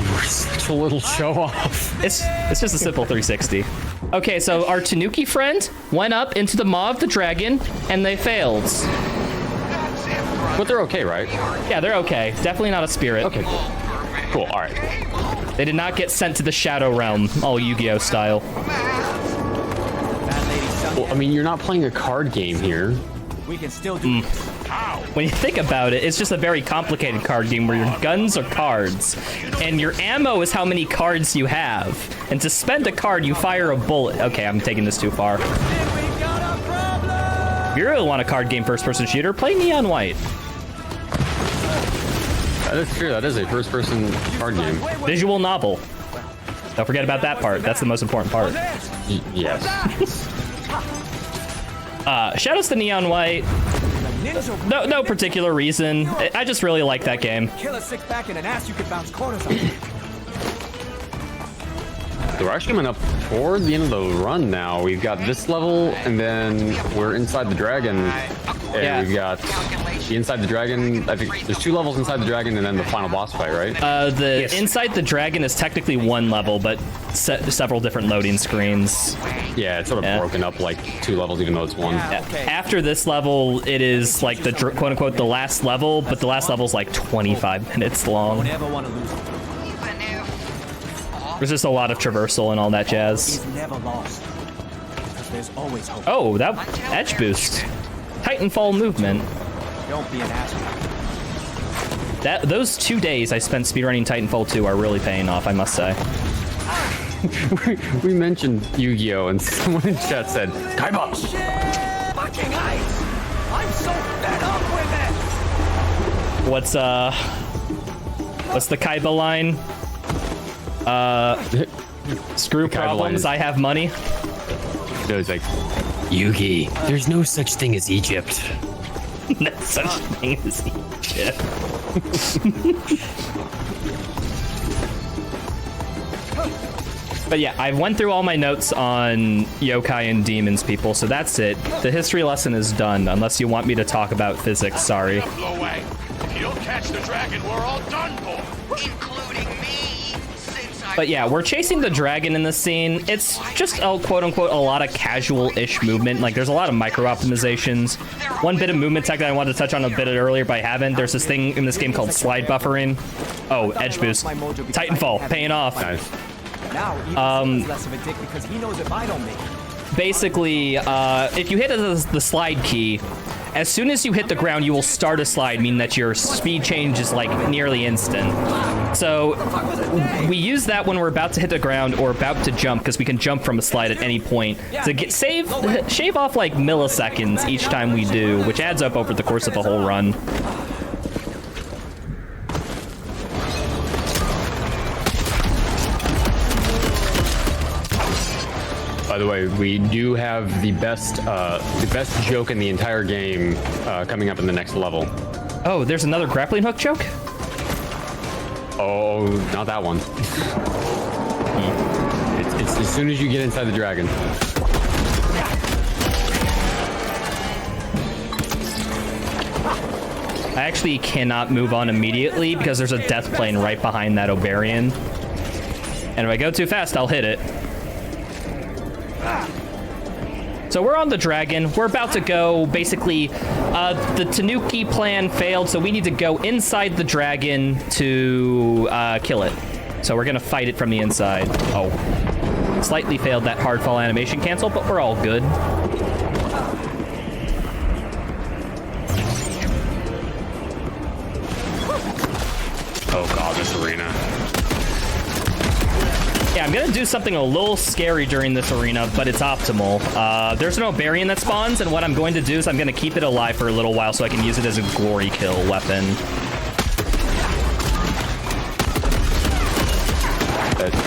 C: You're such a little show-off.
B: It's just a simple 360. Okay, so our Tanooki friend went up into the maw of the dragon, and they failed.
C: But they're okay, right?
B: Yeah, they're okay. Definitely not a spirit.
C: Okay, cool. Cool, all right.
B: They did not get sent to the Shadow Realm, all Yu-Gi-Oh style.
C: Well, I mean, you're not playing a card game here.
E: We can still do this.
B: When you think about it, it's just a very complicated card game where your guns are cards, and your ammo is how many cards you have. And to spend a card, you fire a bullet. Okay, I'm taking this too far. If you really want a card game first-person shooter, play Neon White.
C: That is true. That is a first-person card game.
B: Visual novel. Don't forget about that part. That's the most important part.
C: Yes.
B: Shout outs to Neon White. No particular reason. I just really like that game.
E: Kill a six pack and an ass you could bounce quarters on.
C: So we're actually coming up toward the end of the run now. We've got this level, and then we're inside the dragon. And
B: Yeah.
C: we've got the inside the dragon. I think there's 2 levels inside the dragon, and then the final boss fight, right?
B: The Inside the Dragon is technically 1 level, but several different loading screens.
C: Yeah, it's sort of broken up like 2 levels, even though it's 1.
B: After this level, it is like the quote-unquote the last level, but the last level is like 25 minutes long.
E: Never want to lose.
B: There's just a lot of traversal and all that jazz.
E: He's never lost. Because there's always hope.
B: Oh, that edge boost. Titanfall movement.
E: Don't be an asshole.
B: Those 2 days I spent speedrunning Titanfall 2 are really paying off, I must say.
C: We mentioned Yu-Gi-Oh! And someone in chat said, Kaiba!
E: Fucking ice! I'm so fed up with it!
B: What's the Kaiba line? Screw problems, I have money.
C: So it's like, Yugi, there's no such thing as Egypt.
B: No such thing as Egypt. But yeah, I went through all my notes on yokai and demons, people, so that's it. The history lesson is done, unless you want me to talk about physics, sorry.
H: Blow away. If you don't catch the dragon, we're all done for.
G: Including me, since I
B: But yeah, we're chasing the dragon in this scene. It's just a quote-unquote a lot of casual-ish movement. Like, there's a lot of micro-optimizations. One bit of movement tech that I wanted to touch on a bit earlier, but I haven't. There's this thing in this game called slide buffering. Oh, edge boost. Titanfall, paying off.
C: Nice.
E: Now, even less of a dick because he knows if I don't make it.
B: Basically, if you hit the slide key, as soon as you hit the ground, you will start a slide, meaning that your speed change is like nearly instant. So we use that when we're about to hit the ground or about to jump, because we can jump from a slide at any point to shave off like milliseconds each time we do, which adds up over the course of a whole run.
C: By the way, we do have the best joke in the entire game coming up in the next level.
B: Oh, there's another grappling hook joke?
C: Oh, not that one. It's as soon as you get inside the dragon.
B: I actually cannot move on immediately because there's a death plane right behind that Oberian. And if I go too fast, I'll hit it. So we're on the dragon. We're about to go, basically, the Tanooki plan failed, so we need to go inside the dragon to kill it. So we're gonna fight it from the inside. Oh, slightly failed that hard fall animation cancel, but we're all good.
C: Oh god, this arena.
B: Yeah, I'm gonna do something a little scary during this arena, but it's optimal. There's no Barian that spawns, and what I'm going to do is I'm gonna keep it alive for a little while so I can use it as a glory kill weapon.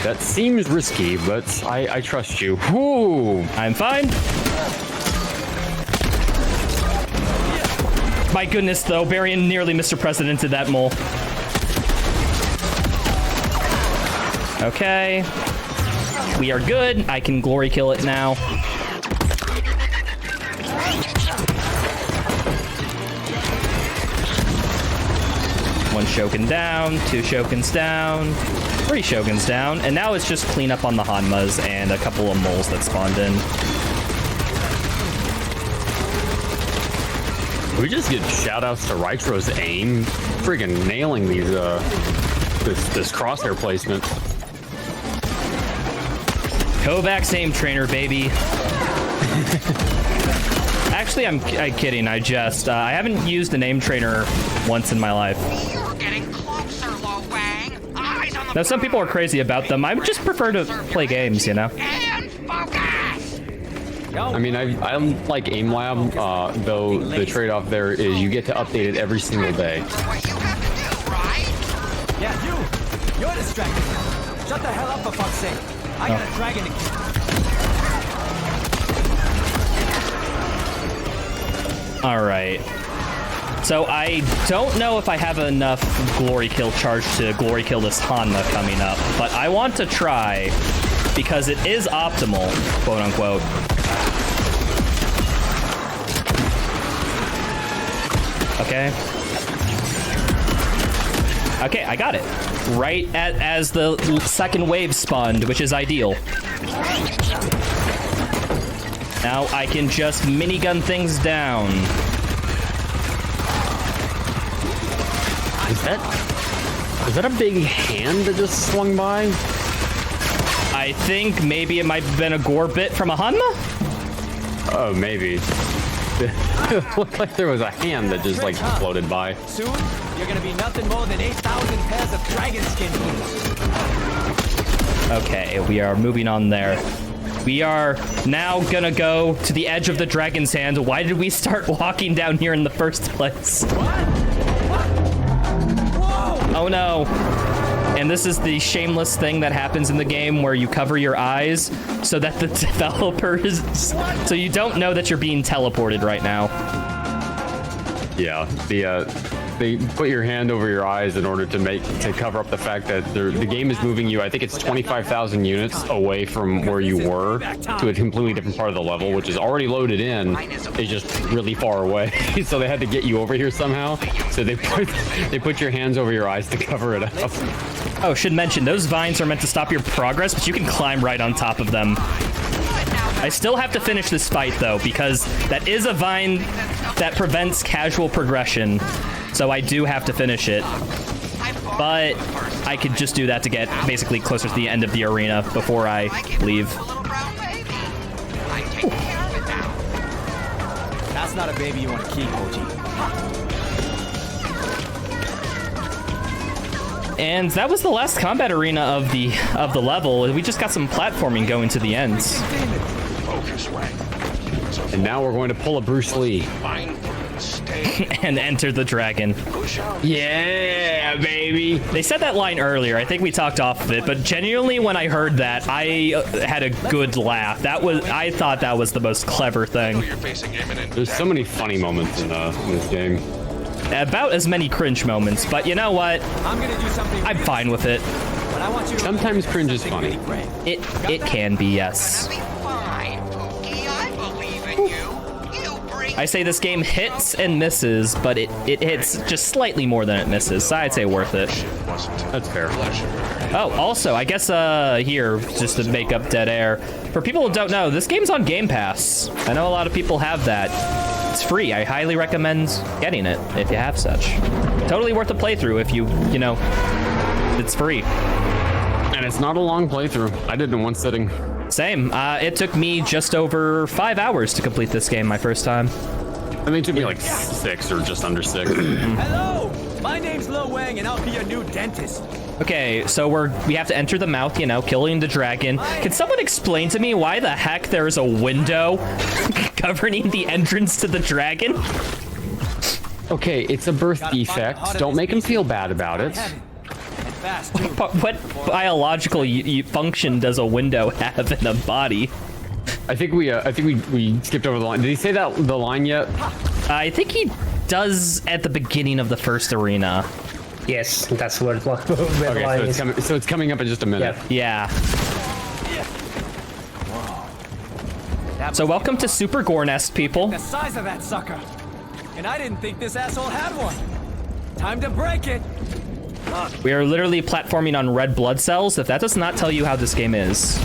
C: That seems risky, but I trust you. Whoo!
B: I'm fine. My goodness, though, Barian nearly Mr. Presidented that mole. Okay. We are good. I can glory kill it now. One Shogun down, 2 Shoguns down, 3 Shoguns down, and now it's just clean up on the Hanmas and a couple of moles that spawned in.
C: We just get shoutouts to Rytro's aim, friggin' nailing these this crosshair placement.
B: Kovacs aim trainer, baby. Actually, I'm kidding. I haven't used an aim trainer once in my life.
G: You're getting closer, Lo Wang. Eyes on the
B: Now, some people are crazy about them. I would just prefer to play games, you know?
G: and focus.
C: I mean, I like AimLab, though the trade-off there is you get to update it every single day.
G: What you have to do, right?
E: Yeah, you're distracted. Shut the hell up, for fuck's sake. I got a dragon to kill.
B: All right. So I don't know if I have enough glory kill charge to glory kill this Hanma coming up, but I want to try because it is optimal, quote unquote. Okay. Okay, I got it. Right as the second wave spawned, which is ideal. Now I can just minigun things down.
C: Is that a big hand that just swung by?
B: I think maybe it might have been a gore bit from a Hanma?
C: Oh, maybe. It looked like there was a hand that just like floated by.
E: Soon, you're gonna be nothing more than 8,000 pairs of dragon skin boots.
B: Okay, we are moving on there. We are now gonna go to the edge of the dragon's hand. Why did we start walking down here in the first place?
E: What? Whoa!
B: Oh no. And this is the shameless thing that happens in the game where you cover your eyes so that the developers, so you don't know that you're being teleported right now.
C: Yeah, they put your hand over your eyes in order to cover up the fact that the game is moving you. I think it's 25,000 units away from where you were to a completely different part of the level, which is already loaded in. It's just really far away, so they had to get you over here somehow. So they put your hands over your eyes to cover it up.
B: Oh, should mention those vines are meant to stop your progress, but you can climb right on top of them. I still have to finish this fight though, because that is a vine that prevents casual progression. So I do have to finish it, but I could just do that to get basically closer to the end of the arena before I leave.
E: That's not a baby you want to keep, OG.
B: And that was the last combat arena of the level. We just got some platforming going to the ends.
H: Focus, Wang.
C: And now we're going to pull a Bruce Lee.
H: Stay.
B: And enter the dragon.
C: Yeah, baby.
B: They said that line earlier. I think we talked off of it, but genuinely when I heard that, I had a good laugh. I thought that was the most clever thing.
H: You're facing imminent
C: There's so many funny moments in this game.
B: About as many cringe moments, but you know what?
E: I'm gonna do something.
B: I'm fine with it.
E: But I want you to
C: Sometimes cringe is funny.
B: It can be, yes.
G: That'll be fine, Pookie. I believe in you. You bring
B: I say this game hits and misses, but it hits just slightly more than it misses, so I'd say worth it.
C: That's fair.
B: Oh, also, I guess here, just to make up dead air, for people who don't know, this game's on Game Pass. I know a lot of people have that. It's free. I highly recommend getting it if you have such. Totally worth a playthrough if you know, it's free.
C: And it's not a long playthrough. I did it in one sitting.
B: Same. It took me just over 5 hours to complete this game my first time.
C: I think it took me like 6 or just under 6.
E: Hello, my name's Lo Wang, and I'll be your new dentist.
B: Okay, so we have to enter the mouth, you know, killing the dragon. Can someone explain to me why the heck there's a window governing the entrance to the dragon?
C: Okay, it's a birth defect. Don't make him feel bad about it.
B: What biological function does a window have in a body?
C: I think we skipped over the line. Did he say the line yet?
B: I think he does at the beginning of the first arena.
D: Yes, that's where the
C: Okay,
D: line
C: so
D: is.
C: it's coming up in just a minute.
D: Yeah.
B: Yeah. So welcome to Super Gore Nest, people.
E: The size of that sucker. And I didn't think this asshole had one. Time to break it.
B: We are literally platforming on red blood cells. If that does not tell you how this game is.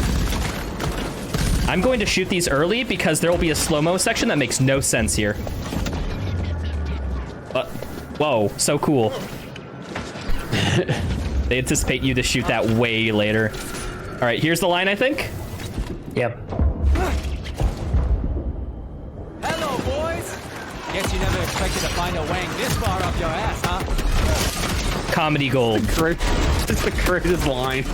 B: I'm going to shoot these early because there will be a slow-mo section that makes no sense here. Whoa, so cool. They anticipate you to shoot that way later. All right, here's the line, I think.
D: Yep.
E: Hello, boys. Guess you never expected to find a Wang this far up your ass, huh?
B: Comedy gold.
C: It's the greatest line.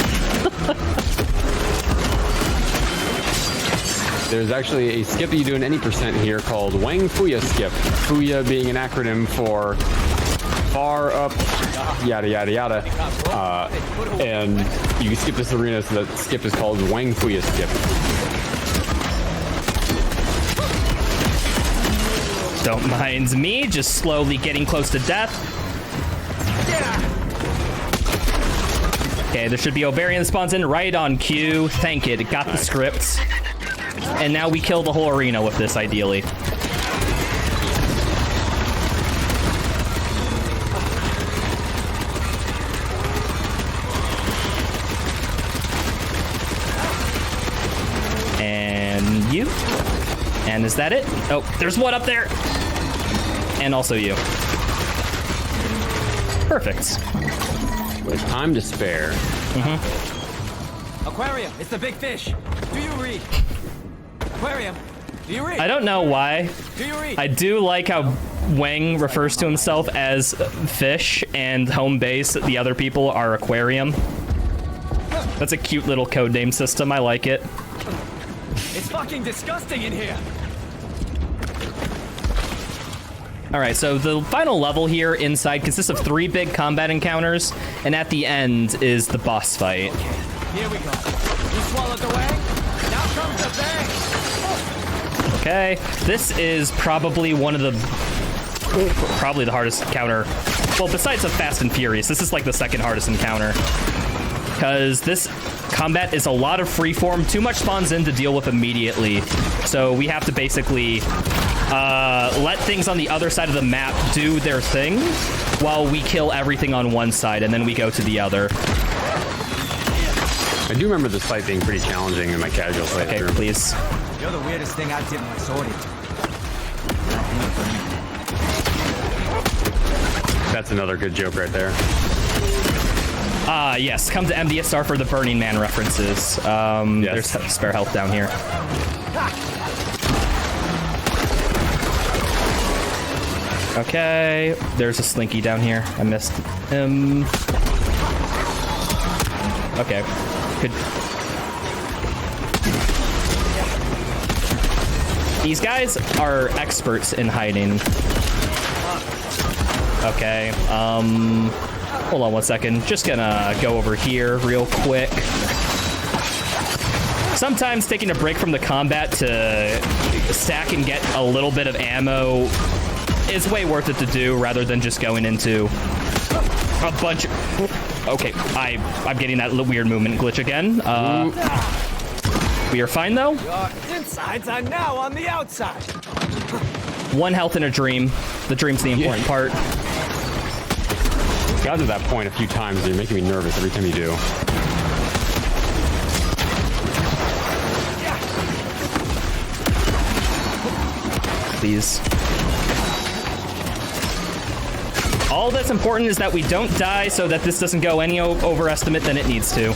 C: There's actually a skip that you do in any percent here called Wang Fuya skip. Fuya being an acronym for far up, yada yada yada. And you can skip this arena, so that skip is called Wang Fuya skip.
B: Don't mind me, just slowly getting close to death. Okay, there should be ovarian spawns in right on cue. Thank it, it got the script. And now we kill the whole arena with this, ideally. And you. And is that it? Oh, there's one up there. And also you. Perfect.
C: With time to spare.
E: Aquarium, it's the big fish. Do you read? Aquarium, do you read?
B: I don't know why.
E: Do you read?
B: I do like how Wang refers to himself as fish and home base. The other people are aquarium. That's a cute little code name system. I like it.
E: It's fucking disgusting in here.
B: All right, so the final level here inside consists of 3 big combat encounters, and at the end is the boss fight.
E: Here we go. You swallowed the Wang. Now comes the bang.
B: Okay, this is probably the hardest encounter. Well, besides the Fast and Furious, this is like the second hardest encounter. Because this combat is a lot of freeform, too much spawns in to deal with immediately. So we have to basically let things on the other side of the map do their thing while we kill everything on one side, and then we go to the other.
C: I do remember this fight being pretty challenging in my casual playthrough.
B: Okay, please.
E: You're the weirdest thing I did my sword into.
C: That's another good joke right there.
B: Yes, come to MDSR for the Burning Man references.
C: Yes.
B: There's spare health down here. Okay, there's a Slinky down here. I missed him. Okay, good. These guys are experts in hiding. Okay, hold on one second. Just gonna go over here real quick. Sometimes taking a break from the combat to stack and get a little bit of ammo is way worth it to do rather than just going into a bunch of... Okay, I'm getting that weird movement glitch again. We are fine though.
E: Your insides are now on the outside.
B: 1 health in a dream. The dream's the important part.
C: Got to that point a few times, and you're making me nervous every time you do.
B: Please. All that's important is that we don't die so that this doesn't go any overestimate than it needs to.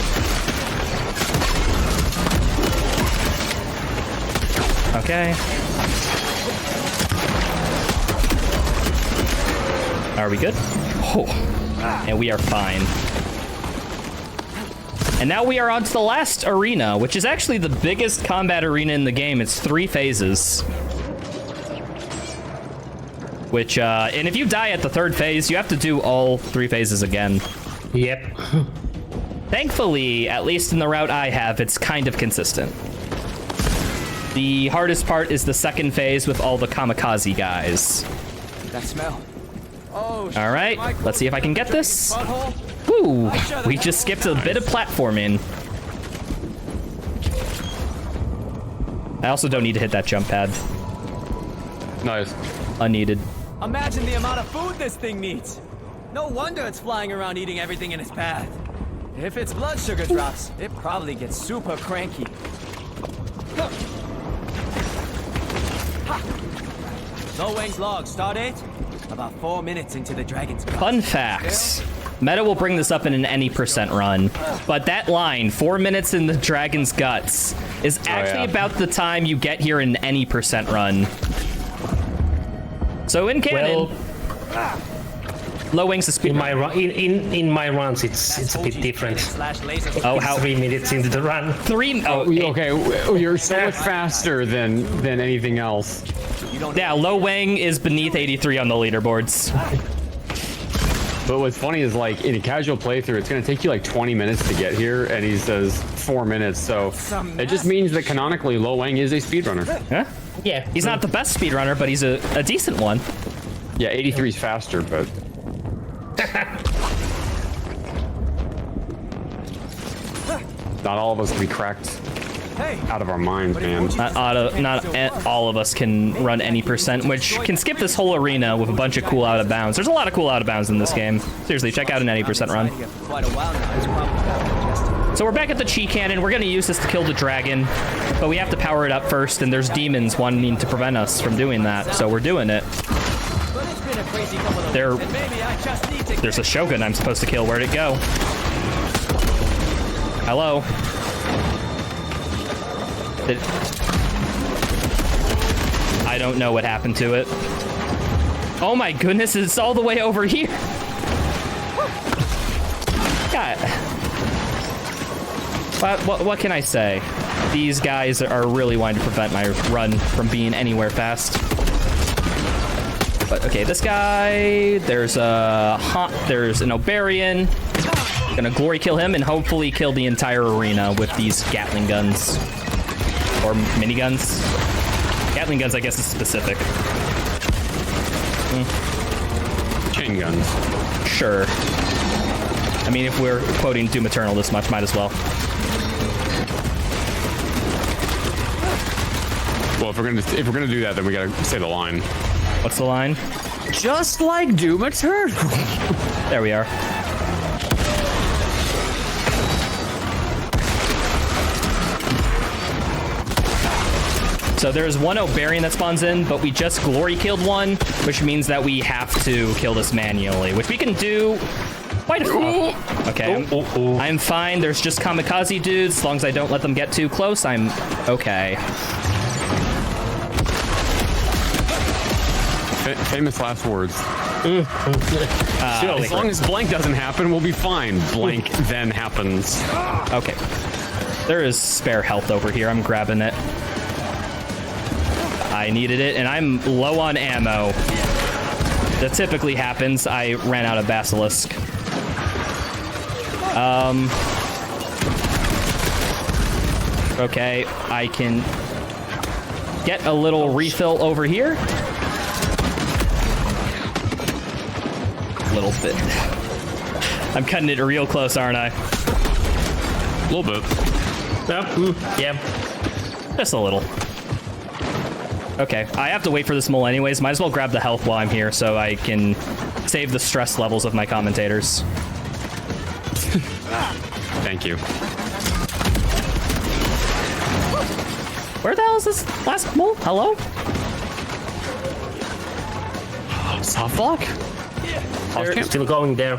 B: Okay. Are we good? Oh. And we are fine. And now we are on to the last arena, which is actually the biggest combat arena in the game. It's 3 phases. Which, and if you die at the 3rd phase, you have to do all 3 phases again.
D: Yep.
B: Thankfully, at least in the route I have, it's kind of consistent. The hardest part is the 2nd phase with all the kamikaze guys.
E: That smell. Oh,
B: all right, let's see if I can get this. Woo, we just skipped a bit of platforming. I also don't need to hit that jump pad.
C: Nice.
B: Unneeded.
E: Imagine the amount of food this thing needs. No wonder it's flying around eating everything in its path. If its blood sugar drops, it probably gets super cranky. No Wang's log, start date? About 4 minutes into the dragon's guts.
B: Fun facts. Meta will bring this up in an any % run, but that line, 4 minutes in the dragon's guts, is actually about the time you get here in any % run. So in canon, low wings is speed.
D: In my runs, it's a bit different.
B: Oh, how
D: 3 minutes into the run.
B: 3. Oh,
C: okay. You're so much faster than anything else.
B: Yeah, Lo Wang is beneath 83 on the leaderboards.
C: But what's funny is, like, in a casual playthrough, it's going to take you like 20 minutes to get here, and he says 4 minutes. So it just means that canonically, Lo Wang is a speedrunner.
B: Huh?
D: Yeah.
B: He's not the best speedrunner, but he's a decent one.
C: Yeah, 83 is faster, but... Not all of us can be cracked out of our minds, man.
B: Not all of us can run any %, which can skip this whole arena with a bunch of cool out of bounds. There's a lot of cool out of bounds in this game. Seriously, check out an any % run. So we're back at the chi cannon. We're going to use this to kill the dragon, but we have to power it up first, and there's demons wanting to prevent us from doing that, so we're doing it. There's a Shogun I'm supposed to kill. Where'd it go? Hello? I don't know what happened to it. Oh my goodness, it's all the way over here. God. What can I say? These guys are really wanting to prevent my run from being anywhere fast. But okay, this guy, there's an Oberian. Gonna glory kill him and hopefully kill the entire arena with these Gatling guns. Or miniguns. Gatling guns, I guess, is specific.
C: Chain guns.
B: Sure. I mean, if we're quoting Doom Eternal this much, might as well.
C: Well, if we're gonna do that, then we gotta say the line.
B: What's the line?
C: Just like Doom Eternal.
B: There we are. So there's one Oberian that spawns in, but we just glory killed one, which means that we have to kill this manually, which we can do quite a few. Okay, I'm fine. There's just kamikaze dudes. As long as I don't let them get too close, I'm okay.
C: Famous last words. As long as blank doesn't happen, we'll be fine. Blank then happens.
B: Okay. There is spare health over here. I'm grabbing it. I needed it, and I'm low on ammo. That typically happens. I ran out of Basilisk. Okay, I can get a little refill over here. A little bit. I'm cutting it real close, aren't I?
C: A little bit.
D: Yep.
B: Just a little. Okay, I have to wait for this mole anyways. Might as well grab the health while I'm here so I can save the stress levels of my commentators.
C: Thank you.
B: Where the hell is this last mole? Hello?
C: Soft block?
D: They're still going there.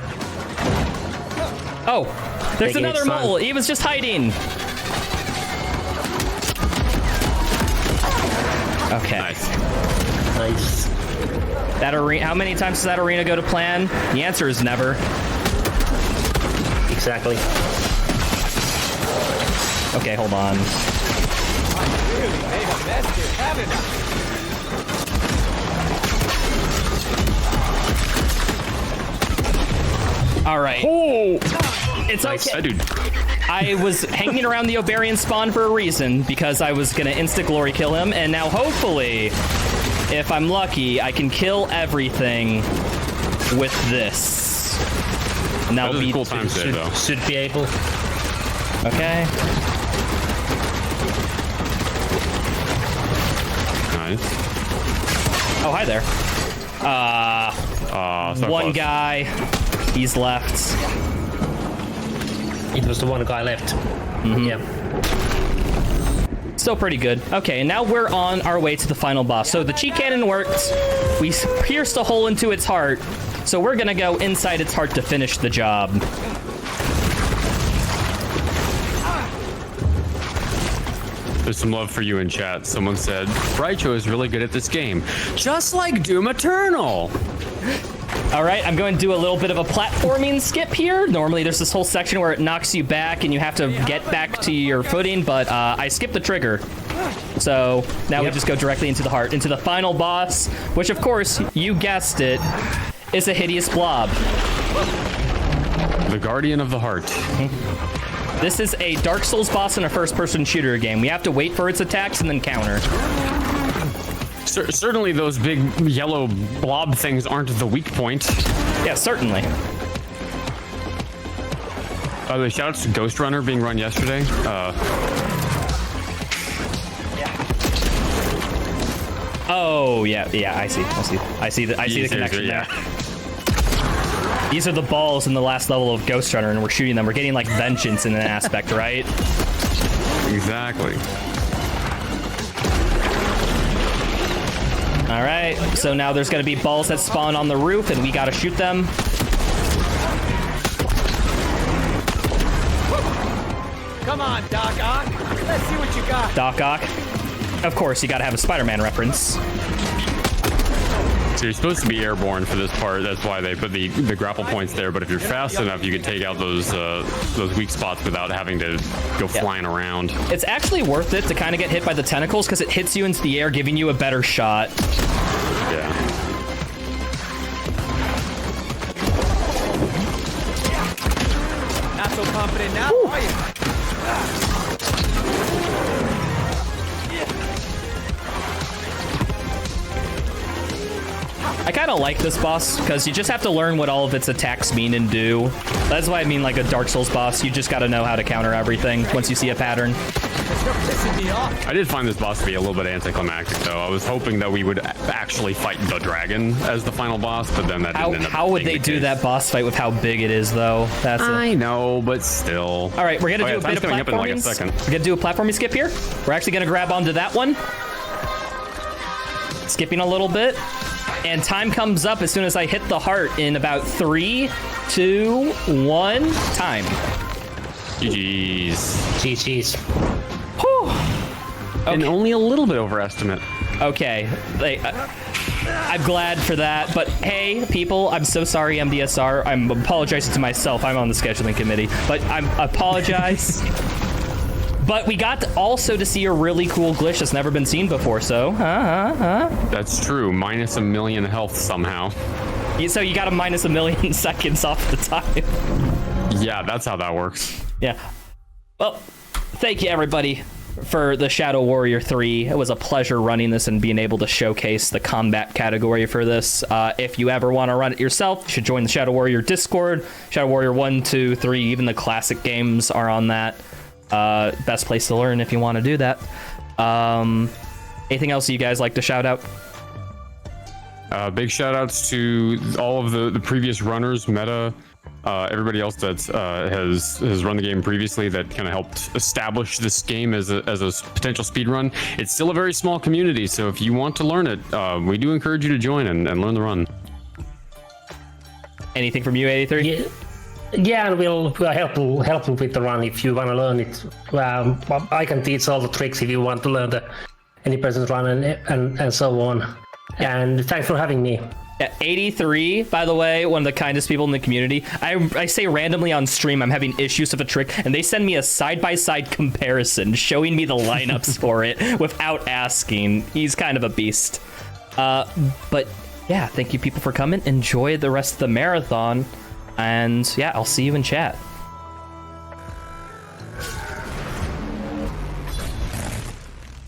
B: Oh, there's
D: Taking
B: another
D: its time.
B: mole. He was just hiding. Okay.
D: Nice.
B: That arena. How many times does that arena go to plan? The answer is never.
D: Exactly.
B: Okay, hold on. All right.
C: Oh!
B: It's okay.
C: Dude.
B: I was hanging around the Obarian spawn for a reason, because I was gonna insta-glory kill him, and now hopefully, if I'm lucky, I can kill everything with this. And
C: That was a cool time save, though.
D: Should be able.
B: Okay.
C: Nice.
B: Oh, hi there.
C: So
B: One
C: close.
B: guy. He's left.
D: It was the one guy left. Yeah.
B: Still pretty good. Okay, and now we're on our way to the final boss. So the cheat cannon worked. We pierced a hole into its heart. So we're gonna go inside its heart to finish the job.
C: There's some love for you in chat. Someone said, Raicho is really good at this game. Just like Doom Eternal.
B: All right, I'm going to do a little bit of a platforming skip here. Normally there's this whole section where it knocks you back and you have to get back to your footing, but I skipped the trigger. So now we just go directly into the heart, into the final boss, which of course, you guessed it, is a hideous blob.
C: The Guardian of the Heart.
B: This is a Dark Souls boss in a first-person shooter game. We have to wait for its attacks and then counter.
C: Certainly those big yellow blob things aren't the weak point.
B: Yeah, certainly.
C: By the way, shoutouts to Ghostrunner being run yesterday.
B: Oh, yeah, I see the connection there. These are the balls in the last level of Ghostrunner, and we're shooting them. We're getting, like, vengeance in an aspect, right?
C: Exactly.
B: All right, so now there's going to be balls that spawn on the roof, and we got to shoot them.
E: Come on, Doc Ock. Let's see what you got.
B: Doc Ock. Of course, you got to have a Spider-Man reference.
C: So you're supposed to be airborne for this part. That's why they put the grapple points there. But if you're fast enough, you can take out those weak spots without having to go flying around.
B: It's actually worth it to kind of get hit by the tentacles because it hits you into the air, giving you a better shot.
C: Yeah.
E: Not so confident now, are you?
B: I kind of like this boss because you just have to learn what all of its attacks mean and do. That's why I mean like a Dark Souls boss. You just got to know how to counter everything once you see a pattern.
C: I did find this boss to be a little bit anticlimactic, though. I was hoping that we would actually fight the dragon as the final boss, but then that didn't end up
B: How would
C: being
B: they
C: the
B: do
C: case.
B: that boss fight with how big it is, though?
C: I know, but still.
B: All right, we're gonna do a
C: time's
B: bit of
C: coming up in like a
B: platforming.
C: second.
B: We're gonna do a platforming skip here. We're actually gonna grab onto that one, skipping a little bit, and time comes up as soon as I hit the heart in about 3, 2, 1, time.
C: GG's.
D: GG's.
C: And only a little bit overestimate.
B: Okay, I'm glad for that, but hey, people, I'm so sorry, MDSR. I'm apologizing to myself. I'm on the scheduling committee, but I apologize. But we got also to see a really cool glitch that's never been seen before, so,
C: That's true. Minus a million health somehow.
B: So you got a minus 1,000,000 seconds off the time.
C: Yeah, that's how that works.
B: Yeah. Well, thank you, everybody, for the Shadow Warrior 3. It was a pleasure running this and being able to showcase the combat category for this. If you ever want to run it yourself, you should join the Shadow Warrior Discord. Shadow Warrior 1, 2, 3, even the classic games are on that. Best place to learn if you want to do that. Anything else you guys like to shout out?
C: Big shout outs to all of the previous runners, Meta, everybody else that has run the game previously that kind of helped establish this game as a potential speed run. It's still a very small community, so if you want to learn it, we do encourage you to join and learn the run.
B: Anything from you, 83?
D: Yeah, and we'll help you with the run if you want to learn it. I can teach all the tricks if you want to learn any person's run and so on. And thanks for having me.
B: Yeah, 83, by the way, one of the kindest people in the community. I say randomly on stream I'm having issues with a trick, and they send me a side-by-side comparison showing me the lineups for it without asking. He's kind of a beast. But yeah, thank you people for coming. Enjoy the rest of the marathon. And yeah, I'll see you in chat.